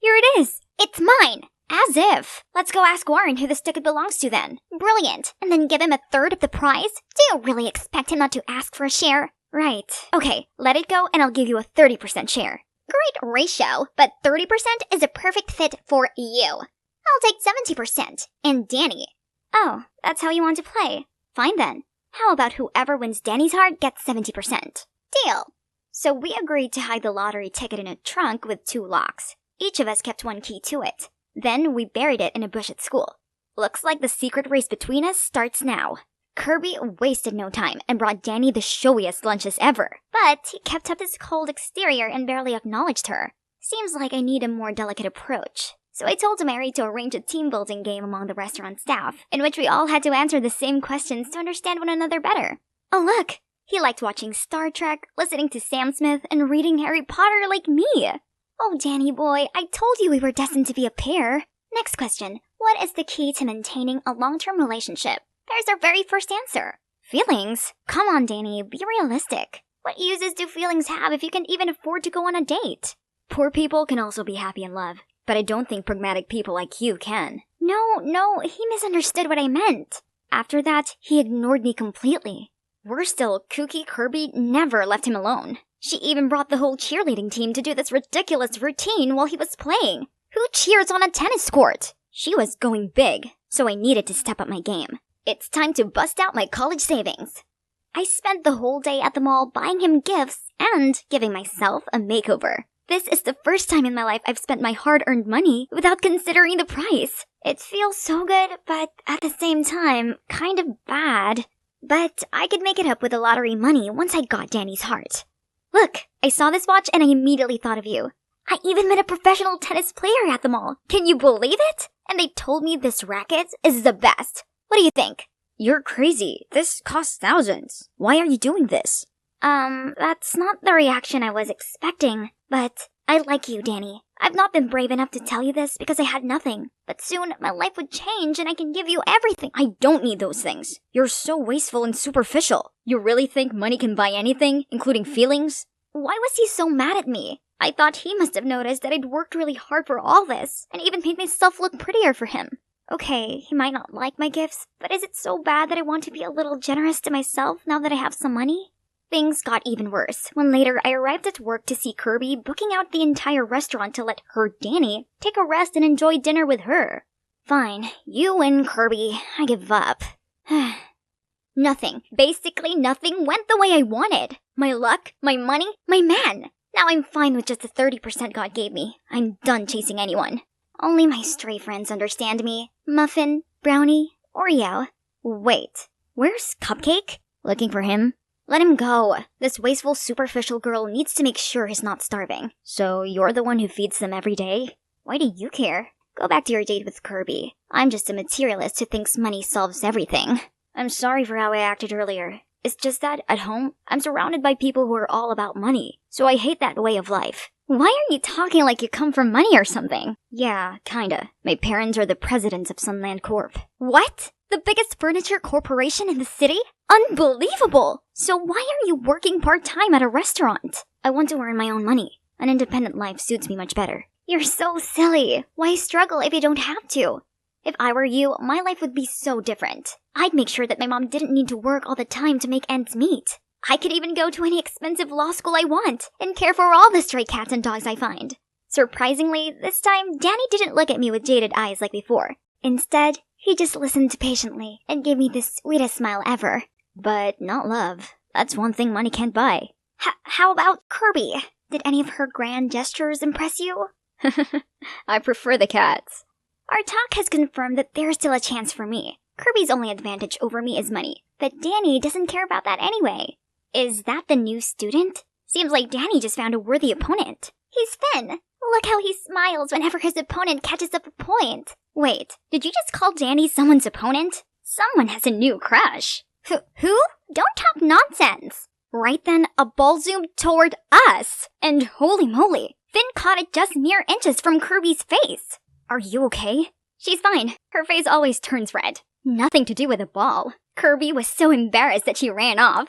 here it is. It's mine. As if. Let's go ask Warren who this ticket belongs to then. Brilliant. And then give him a third of the prize? Do you really expect him not to ask for a share? Right. Okay, let it go and I'll give you a 30% share. Great ratio, but 30% is a perfect fit for you. I'll take 70%. And Danny. Oh, that's how you want to play. Fine then. How about whoever wins Danny's heart gets 70%? Deal. So we agreed to hide the lottery ticket in a trunk with 2 locks. Each of us kept 1 key to it. Then we buried it in a bush at school. Looks like the secret race between us starts now. Kirby wasted no time and brought Danny the showiest lunches ever. But he kept up his cold exterior and barely acknowledged her. Seems like I need a more delicate approach. So I told Mary to arrange a team-building game among the restaurant staff, in which we all had to answer the same questions to understand one another better. Oh look! He liked watching Star Trek, listening to Sam Smith, and reading Harry Potter like me. Oh, Danny boy, I told you we were destined to be a pair. Next question. What is the key to maintaining a long-term relationship? There's our very first answer. Feelings? Come on, Danny, be realistic. What uses do feelings have if you can even afford to go on a date? Poor people can also be happy in love, but I don't think pragmatic people like you can. No, he misunderstood what I meant. After that, he ignored me completely. Worse still, kooky Kirby never left him alone. She even brought the whole cheerleading team to do this ridiculous routine while he was playing. Who cheers on a tennis court? She was going big, so I needed to step up my game. It's time to bust out my college savings. I spent the whole day at the mall buying him gifts and giving myself a makeover. This is the first time in my life I've spent my hard-earned money without considering the price. It feels so good, but at the same time, kind of bad. But I could make it up with the lottery money once I got Danny's heart. Look, I saw this watch and I immediately thought of you. I even met a professional tennis player at the mall. Can you believe it? And they told me this racket is the best. What do you think? You're crazy. This costs thousands. Why are you doing this? That's not the reaction I was expecting. But I like you, Danny. I've not been brave enough to tell you this because I had nothing. But soon, my life would change and I can give you everything. I don't need those things. You're so wasteful and superficial. You really think money can buy anything, including feelings? Why was he so mad at me? I thought he must have noticed that I'd worked really hard for all this, and even made myself look prettier for him. Okay, he might not like my gifts, but is it so bad that I want to be a little generous to myself now that I have some money? Things got even worse when later I arrived at work to see Kirby booking out the entire restaurant to let her, Danny, take a rest and enjoy dinner with her. Fine, you win, Kirby. I give up. Nothing, basically nothing went the way I wanted. My luck, my money, my man. Now I'm fine with just the 30% God gave me. I'm done chasing anyone. Only my stray friends understand me. Muffin, brownie, Oreo. Wait, where's Cupcake? Looking for him? Let him go. This wasteful, superficial girl needs to make sure he's not starving. So you're the one who feeds them every day? Why do you care? Go back to your date with Kirby. I'm just a materialist who thinks money solves everything. I'm sorry for how I acted earlier. It's just that, at home, I'm surrounded by people who are all about money. So I hate that way of life. Why are you talking like you come from money or something? Yeah, kinda. My parents are the presidents of Sunland Corp. What? The biggest furniture corporation in the city? Unbelievable! So why are you working part-time at a restaurant? I want to earn my own money. An independent life suits me much better. You're so silly. Why struggle if you don't have to? If I were you, my life would be so different. I'd make sure that my mom didn't need to work all the time to make ends meet. I could even go to any expensive law school I want and care for all the stray cats and dogs I find. Surprisingly, this time, Danny didn't look at me with jaded eyes like before. Instead, he just listened patiently and gave me the sweetest smile ever. But not love. That's one thing money can't buy. How about Kirby? Did any of her grand gestures impress you? I prefer the cats. Our talk has confirmed that there's still a chance for me. Kirby's only advantage over me is money, but Danny doesn't care about that anyway. Is that the new student? Seems like Danny just found a worthy opponent. He's Finn. Look how he smiles whenever his opponent catches up a point. Wait, did you just call Danny someone's opponent? Someone has a new crush. Who? Don't talk nonsense. Right then, a ball zoomed toward us. And holy moly, Finn caught it just mere inches from Kirby's face. Are you okay? She's fine. Her face always turns red. Nothing to do with the ball. Kirby was so embarrassed that she ran off.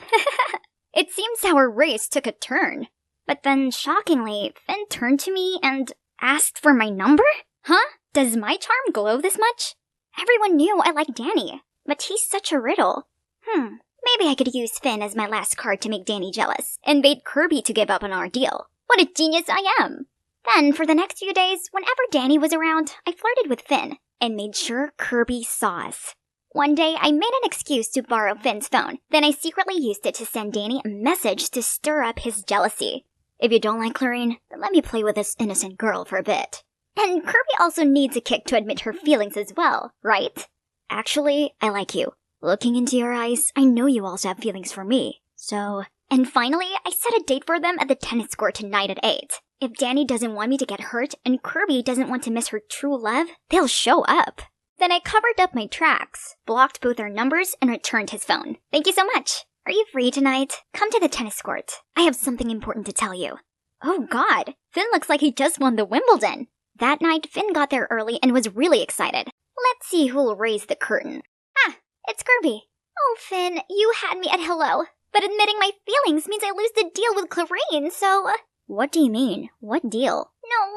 It seems our race took a turn. But then, shockingly, Finn turned to me and asked for my number? Huh? Does my charm glow this much? Everyone knew I liked Danny, but he's such a riddle. Maybe I could use Finn as my last card to make Danny jealous and bait Kirby to give up on our deal. What a genius I am! Then, for the next few days, whenever Danny was around, I flirted with Finn and made sure Kirby saw us. One day, I made an excuse to borrow Finn's phone. Then I secretly used it to send Danny a message to stir up his jealousy. If you don't like Clarine, then let me play with this innocent girl for a bit. And Kirby also needs a kick to admit her feelings as well, right? Actually, I like you. Looking into your eyes, I know you also have feelings for me. So... And finally, I set a date for them at the tennis court tonight at 8. If Danny doesn't want me to get hurt and Kirby doesn't want to miss her true love, they'll show up. Then I covered up my tracks, blocked both our numbers, and returned his phone. Thank you so much. Are you free tonight? Come to the tennis court. I have something important to tell you. Oh god, Finn looks like he just won the Wimbledon. That night, Finn got there early and was really excited. Let's see who'll raise the curtain. Ah, it's Kirby. Oh, Finn, you had me at hello. But admitting my feelings means I lose the deal with Clarine, so... What do you mean? What deal?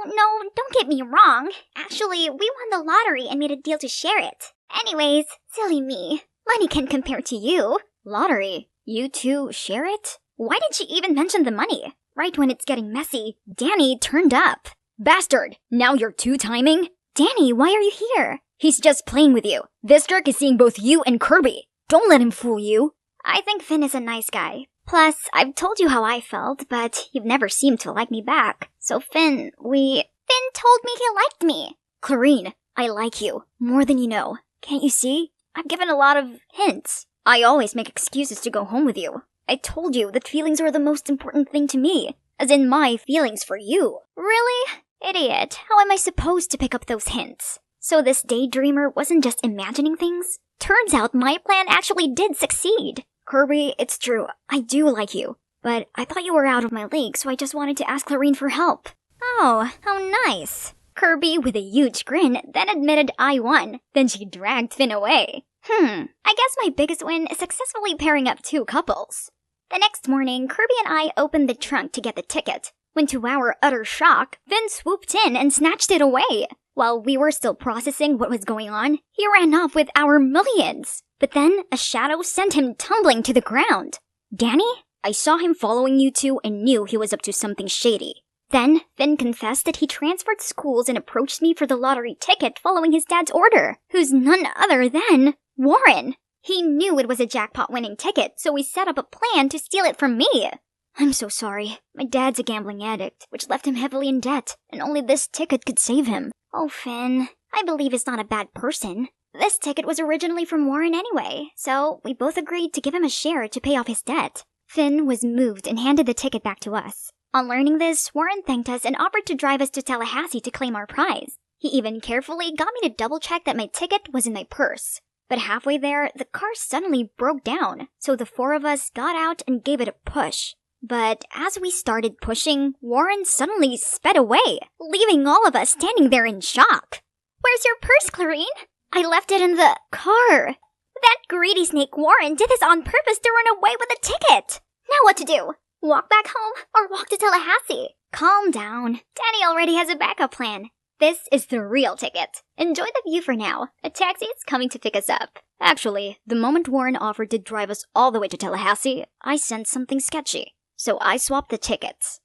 No, don't get me wrong. Actually, we won the lottery and made a deal to share it. Anyways, silly me. Money can't compare to you. Lottery? You two share it? Why did she even mention the money? Right when it's getting messy, Danny turned up. Bastard! Now you're two-timing? Danny, why are you here? He's just playing with you. This jerk is seeing both you and Kirby. Don't let him fool you. I think Finn is a nice guy. Plus, I've told you how I felt, but you've never seemed to like me back. So Finn told me he liked me. Clarine, I like you. More than you know. Can't you see? I've given a lot of hints. I always make excuses to go home with you. I told you that feelings are the most important thing to me. As in my feelings for you. Really? Idiot. How am I supposed to pick up those hints? So this daydreamer wasn't just imagining things? Turns out my plan actually did succeed. Kirby, it's true. I do like you. But I thought you were out of my league, so I just wanted to ask Clarine for help. Oh, how nice. Kirby, with a huge grin, then admitted I won. Then she dragged Finn away. I guess my biggest win is successfully pairing up two couples. The next morning, Kirby and I opened the trunk to get the ticket. When to our utter shock, Finn swooped in and snatched it away. While we were still processing what was going on, he ran off with our millions. But then, a shadow sent him tumbling to the ground. Danny? I saw him following you two and knew he was up to something shady. Then, Finn confessed that he transferred schools and approached me for the lottery ticket following his dad's order, who's none other than Warren. He knew it was a jackpot-winning ticket, so he set up a plan to steal it from me. I'm so sorry. My dad's a gambling addict, which left him heavily in debt, and only this ticket could save him. Oh, Finn, I believe he's not a bad person. This ticket was originally from Warren anyway, so we both agreed to give him a share to pay off his debt. Finn was moved and handed the ticket back to us. On learning this, Warren thanked us and offered to drive us to Tallahassee to claim our prize. He even carefully got me to double-check that my ticket was in my purse. But halfway there, the car suddenly broke down, so the four of us got out and gave it a push. But as we started pushing, Warren suddenly sped away, leaving all of us standing there in shock. Where's your purse, Clarine? I left it in the car. That greedy snake Warren did this on purpose to run away with the ticket. Now what to do? Walk back home or walk to Tallahassee? Calm down. Danny already has a backup plan. This is the real ticket. Enjoy the view for now. A taxi is coming to pick us up. Actually, the moment Warren offered to drive us all the way to Tallahassee, I sensed something sketchy. So I swapped the tickets.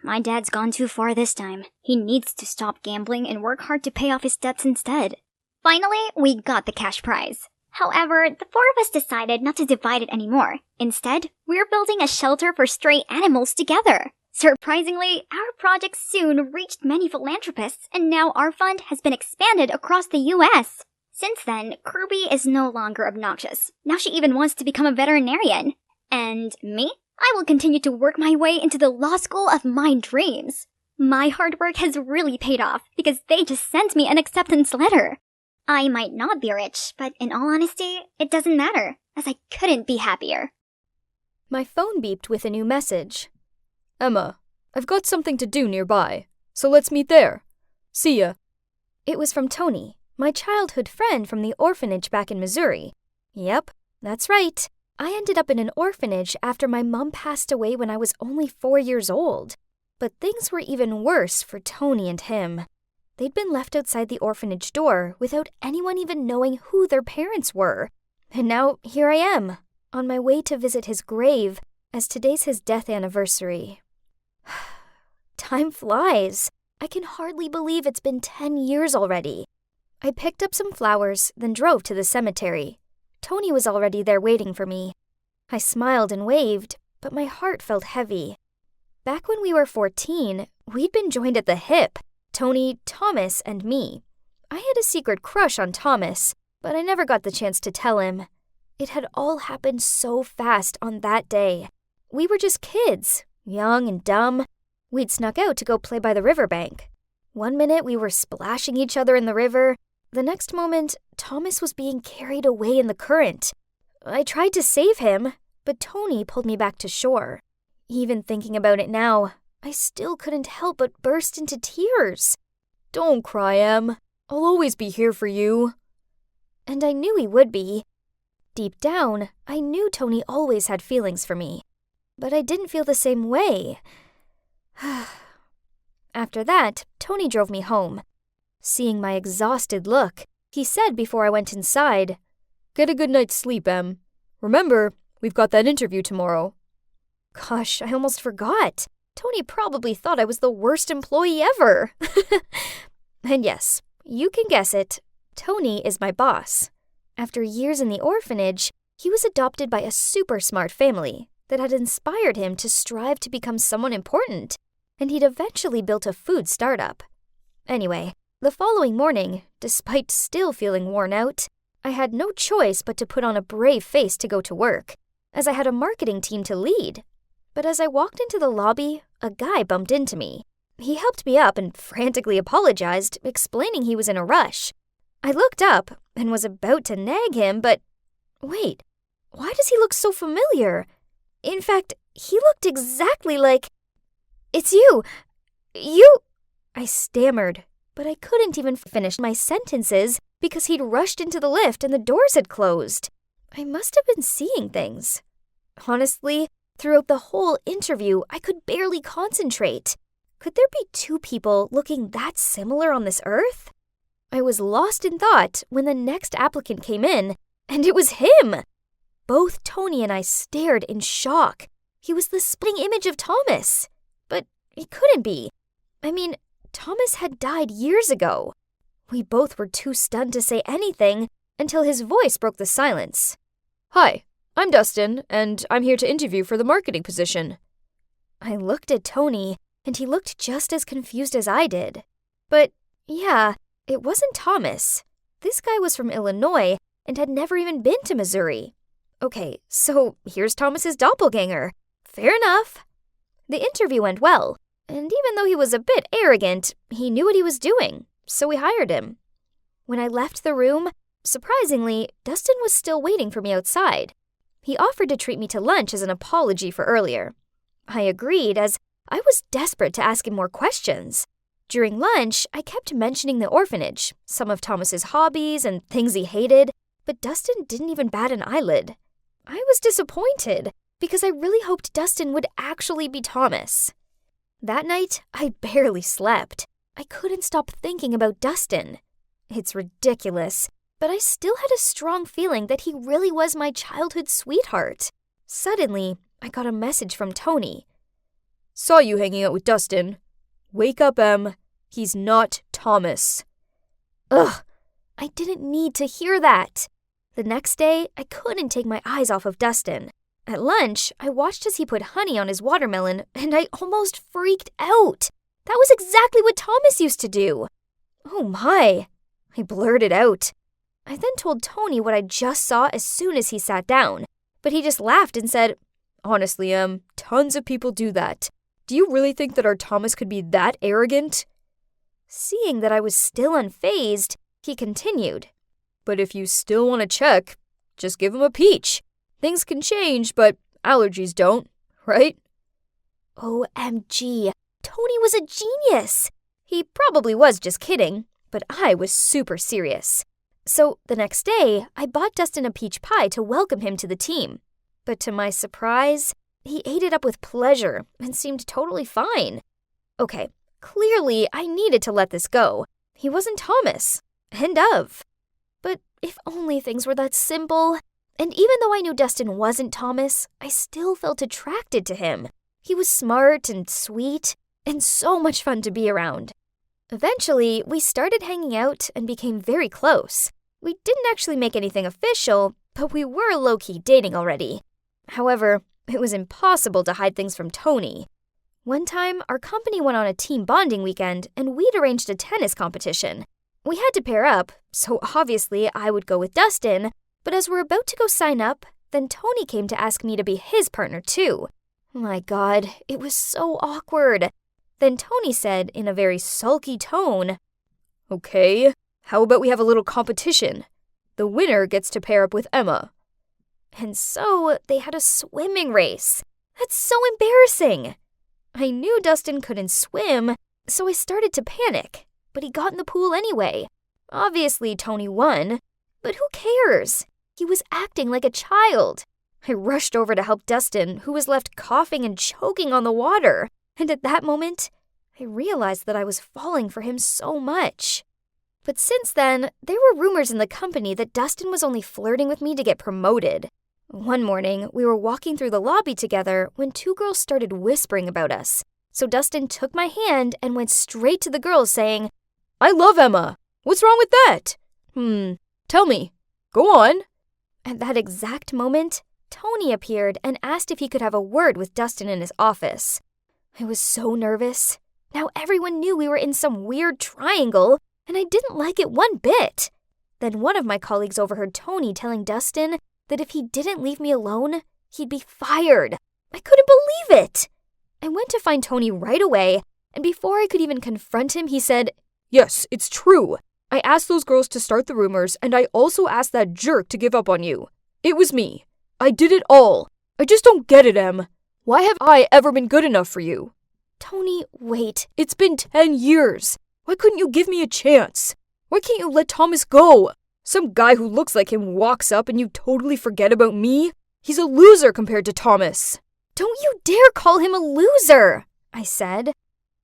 My dad's gone too far this time. He needs to stop gambling and work hard to pay off his debts instead. Finally, we got the cash prize. However, the four of us decided not to divide it anymore. Instead, we're building a shelter for stray animals together. Surprisingly, our project soon reached many philanthropists, and now our fund has been expanded across the US. Since then, Kirby is no longer obnoxious. Now she even wants to become a veterinarian. And me? I will continue to work my way into the law school of my dreams. My hard work has really paid off because they just sent me an acceptance letter. I might not be rich, but in all honesty, it doesn't matter, as I couldn't be happier. My phone beeped with a new message. Emma, I've got something to do nearby, so let's meet there. See ya. It was from Tony, my childhood friend from the orphanage back in Missouri. Yep, that's right. I ended up in an orphanage after my mom passed away when I was only 4 years old. But things were even worse for Tony and him. They'd been left outside the orphanage door without anyone even knowing who their parents were. And now here I am, on my way to visit his grave, as today's his death anniversary. Time flies. I can hardly believe it's been 10 years already. I picked up some flowers, then drove to the cemetery. Tony was already there waiting for me. I smiled and waved, but my heart felt heavy. Back when we were 14, we'd been joined at the hip, Tony, Thomas, and me. I had a secret crush on Thomas, but I never got the chance to tell him. It had all happened so fast on that day. We were just kids, young and dumb. We'd snuck out to go play by the riverbank. One minute we were splashing each other in the river. The next moment, Thomas was being carried away in the current. I tried to save him, but Tony pulled me back to shore. Even thinking about it now, I still couldn't help but burst into tears. Don't cry, Em. I'll always be here for you. And I knew he would be. Deep down, I knew Tony always had feelings for me. But I didn't feel the same way. After that, Tony drove me home. Seeing my exhausted look, he said before I went inside, Get a good night's sleep, Em. Remember, we've got that interview tomorrow. Gosh, I almost forgot. Tony probably thought I was the worst employee ever. And yes, you can guess it. Tony is my boss. After years in the orphanage, he was adopted by a super smart family that had inspired him to strive to become someone important, and he'd eventually built a food startup. Anyway, the following morning, despite still feeling worn out, I had no choice but to put on a brave face to go to work, as I had a marketing team to lead. But as I walked into the lobby, a guy bumped into me. He helped me up and frantically apologized, explaining he was in a rush. I looked up and was about to nag him, but wait, why does he look so familiar? In fact, he looked exactly like... It's you! You... I stammered, but I couldn't even finish my sentences because he'd rushed into the lift and the doors had closed. I must have been seeing things. Honestly, throughout the whole interview, I could barely concentrate. Could there be two people looking that similar on this earth? I was lost in thought when the next applicant came in, and it was him! Both Tony and I stared in shock. He was the spitting image of Thomas. But he couldn't be. I mean, Thomas had died years ago. We both were too stunned to say anything until his voice broke the silence. Hi, I'm Dustin, and I'm here to interview for the marketing position. I looked at Tony, and he looked just as confused as I did. But, yeah, it wasn't Thomas. This guy was from Illinois and had never even been to Missouri. Okay, so here's Thomas's doppelganger. Fair enough. The interview went well, and even though he was a bit arrogant, he knew what he was doing, so we hired him. When I left the room, surprisingly, Dustin was still waiting for me outside. He offered to treat me to lunch as an apology for earlier. I agreed, as I was desperate to ask him more questions. During lunch, I kept mentioning the orphanage, some of Thomas's hobbies and things he hated, but Dustin didn't even bat an eyelid. I was disappointed, because I really hoped Dustin would actually be Thomas. That night, I barely slept. I couldn't stop thinking about Dustin. It's ridiculous, but I still had a strong feeling that he really was my childhood sweetheart. Suddenly, I got a message from Tony. Saw you hanging out with Dustin. Wake up, Em. He's not Thomas. Ugh, I didn't need to hear that. The next day, I couldn't take my eyes off of Dustin. At lunch, I watched as he put honey on his watermelon, and I almost freaked out. That was exactly what Thomas used to do. Oh my, I blurted out. I then told Tony what I just saw as soon as he sat down, but he just laughed and said, Honestly, Em, tons of people do that. Do you really think that our Thomas could be that arrogant? Seeing that I was still unfazed, he continued. But if you still want to check, just give him a peach. Things can change, but allergies don't, right? OMG, Tony was a genius. He probably was just kidding, but I was super serious. So the next day, I bought Dustin a peach pie to welcome him to the team. But to my surprise, he ate it up with pleasure and seemed totally fine. Okay, clearly I needed to let this go. He wasn't Thomas. End of. But if only things were that simple. And even though I knew Dustin wasn't Thomas, I still felt attracted to him. He was smart and sweet, and so much fun to be around. Eventually, we started hanging out and became very close. We didn't actually make anything official, but we were low-key dating already. However, it was impossible to hide things from Tony. One time, our company went on a team bonding weekend, and we'd arranged a tennis competition. We had to pair up, so obviously I would go with Dustin, but as we're about to go sign up, then Tony came to ask me to be his partner too. My God, it was so awkward. Then Tony said in a very sulky tone, Okay, how about we have a little competition? The winner gets to pair up with Emma. And so they had a swimming race. That's so embarrassing. I knew Dustin couldn't swim, so I started to panic, but he got in the pool anyway. Obviously, Tony won, but who cares? He was acting like a child. I rushed over to help Dustin, who was left coughing and choking on the water, and at that moment, I realized that I was falling for him so much. But since then, there were rumors in the company that Dustin was only flirting with me to get promoted. One morning, we were walking through the lobby together when two girls started whispering about us. So Dustin took my hand and went straight to the girls saying, I love Emma. What's wrong with that? Tell me. Go on. At that exact moment, Tony appeared and asked if he could have a word with Dustin in his office. I was so nervous. Now everyone knew we were in some weird triangle, and I didn't like it one bit. Then one of my colleagues overheard Tony telling Dustin that if he didn't leave me alone, he'd be fired. I couldn't believe it. I went to find Tony right away, and before I could even confront him, he said, Yes, it's true. I asked those girls to start the rumors, and I also asked that jerk to give up on you. It was me. I did it all. I just don't get it, Em. Why have I ever been good enough for you? Tony, wait. It's been 10 years. Why couldn't you give me a chance? Why can't you let Thomas go? Some guy who looks like him walks up and you totally forget about me? He's a loser compared to Thomas. Don't you dare call him a loser, I said.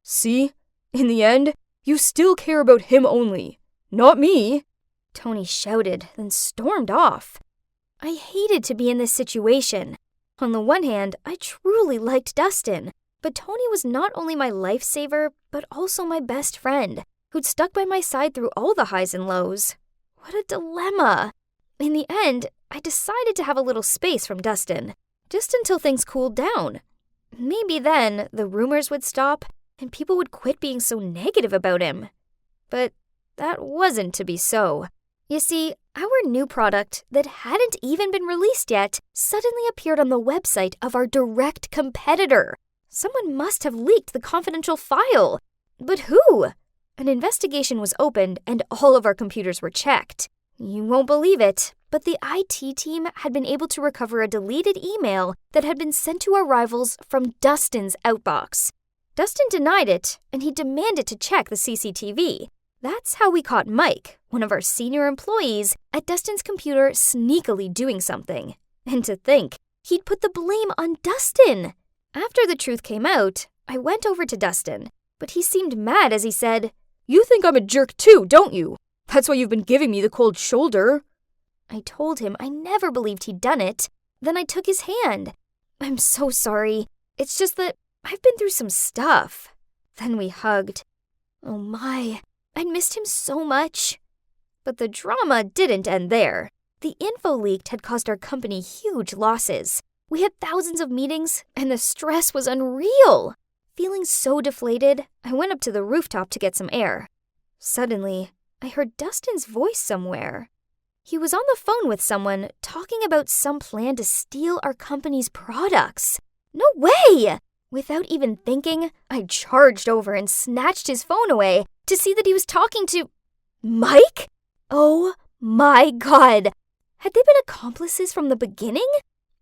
See? In the end, you still care about him only, not me. Tony shouted, then stormed off. I hated to be in this situation. On the one hand, I truly liked Dustin, but Tony was not only my lifesaver, but also my best friend, who'd stuck by my side through all the highs and lows. What a dilemma. In the end, I decided to have a little space from Dustin, just until things cooled down. Maybe then the rumors would stop and people would quit being so negative about him. But that wasn't to be so. You see, our new product that hadn't even been released yet suddenly appeared on the website of our direct competitor. Someone must have leaked the confidential file. But who? An investigation was opened and all of our computers were checked. You won't believe it, but the IT team had been able to recover a deleted email that had been sent to our rivals from Dustin's outbox. Dustin denied it, and he demanded to check the CCTV. That's how we caught Mike, one of our senior employees, at Dustin's computer sneakily doing something. And to think, he'd put the blame on Dustin. After the truth came out, I went over to Dustin, but he seemed mad as he said, You think I'm a jerk too, don't you? That's why you've been giving me the cold shoulder. I told him I never believed he'd done it. Then I took his hand. I'm so sorry. It's just that I've been through some stuff. Then we hugged. Oh my, I'd missed him so much. But the drama didn't end there. The info leaked had caused our company huge losses. We had thousands of meetings, and the stress was unreal. Feeling so deflated, I went up to the rooftop to get some air. Suddenly, I heard Dustin's voice somewhere. He was on the phone with someone talking about some plan to steal our company's products. No way! Without even thinking, I charged over and snatched his phone away to see that he was talking to Mike? Oh my God! Had they been accomplices from the beginning?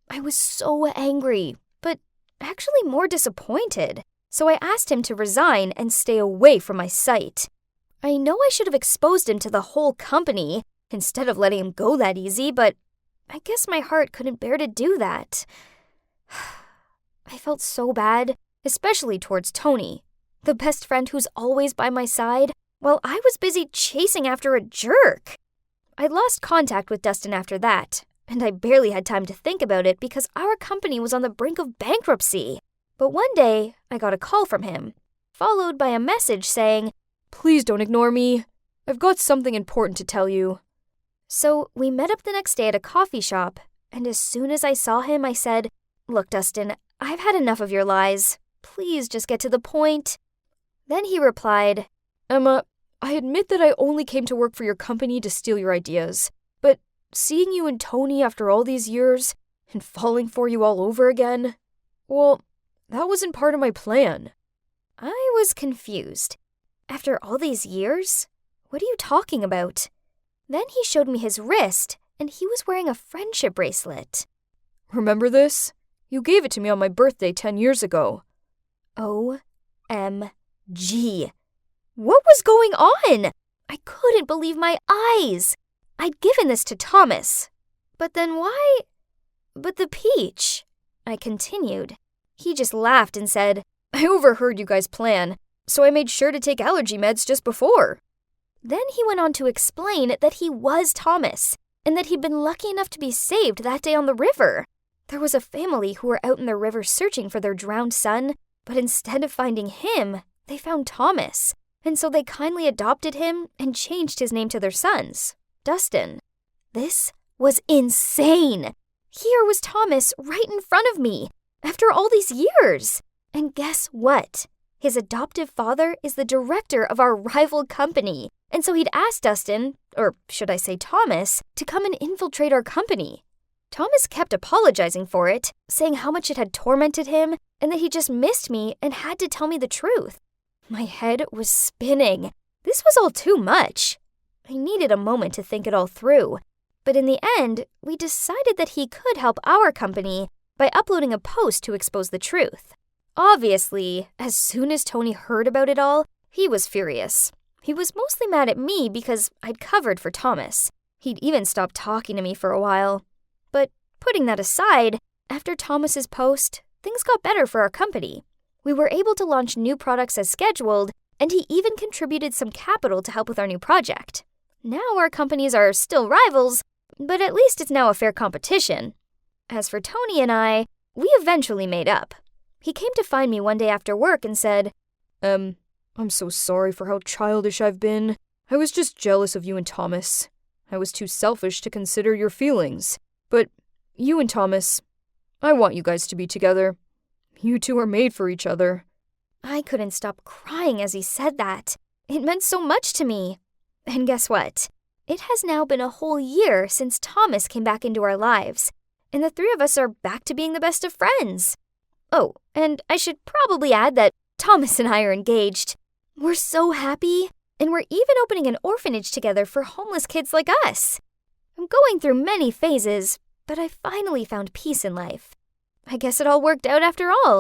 I was so angry, but actually more disappointed. So I asked him to resign and stay away from my sight. I know I should have exposed him to the whole company instead of letting him go that easy, but I guess my heart couldn't bear to do that. I felt so bad, especially towards Tony, the best friend who's always by my side, while I was busy chasing after a jerk. I lost contact with Dustin after that, and I barely had time to think about it because our company was on the brink of bankruptcy. But one day, I got a call from him, followed by a message saying, Please don't ignore me. I've got something important to tell you. So we met up the next day at a coffee shop, and as soon as I saw him, I said, Look, Dustin, I've had enough of your lies. Please just get to the point. Then he replied, Emma, I admit that I only came to work for your company to steal your ideas. But seeing you and Tony after all these years, and falling for you all over again, well, that wasn't part of my plan. I was confused. After all these years? What are you talking about? Then he showed me his wrist, and he was wearing a friendship bracelet. Remember this? You gave it to me on my birthday 10 years ago. OMG. What was going on? I couldn't believe my eyes. I'd given this to Thomas. But then why? But the peach. I continued. He just laughed and said, I overheard you guys' plan, so I made sure to take allergy meds just before. Then he went on to explain that he was Thomas, and that he'd been lucky enough to be saved that day on the river. There was a family who were out in the river searching for their drowned son, but instead of finding him, they found Thomas, and so they kindly adopted him and changed his name to their son's, Dustin. This was insane. Here was Thomas right in front of me, after all these years. And guess what? His adoptive father is the director of our rival company, and so he'd asked Dustin, or should I say Thomas, to come and infiltrate our company. Thomas kept apologizing for it, saying how much it had tormented him, and that he just missed me and had to tell me the truth. My head was spinning. This was all too much. I needed a moment to think it all through. But in the end, we decided that he could help our company by uploading a post to expose the truth. Obviously, as soon as Tony heard about it all, he was furious. He was mostly mad at me because I'd covered for Thomas. He'd even stopped talking to me for a while. But putting that aside, after Thomas's post, things got better for our company. We were able to launch new products as scheduled, and he even contributed some capital to help with our new project. Now our companies are still rivals, but at least it's now a fair competition. As for Tony and I, we eventually made up. He came to find me one day after work and said, I'm so sorry for how childish I've been. I was just jealous of you and Thomas. I was too selfish to consider your feelings. But you and Thomas, I want you guys to be together. You two are made for each other. I couldn't stop crying as he said that. It meant so much to me. And guess what? It has now been a whole year since Thomas came back into our lives, and the three of us are back to being the best of friends. Oh, and I should probably add that Thomas and I are engaged. We're so happy, and we're even opening an orphanage together for homeless kids like us. I'm going through many phases, but I finally found peace in life. I guess it all worked out after all.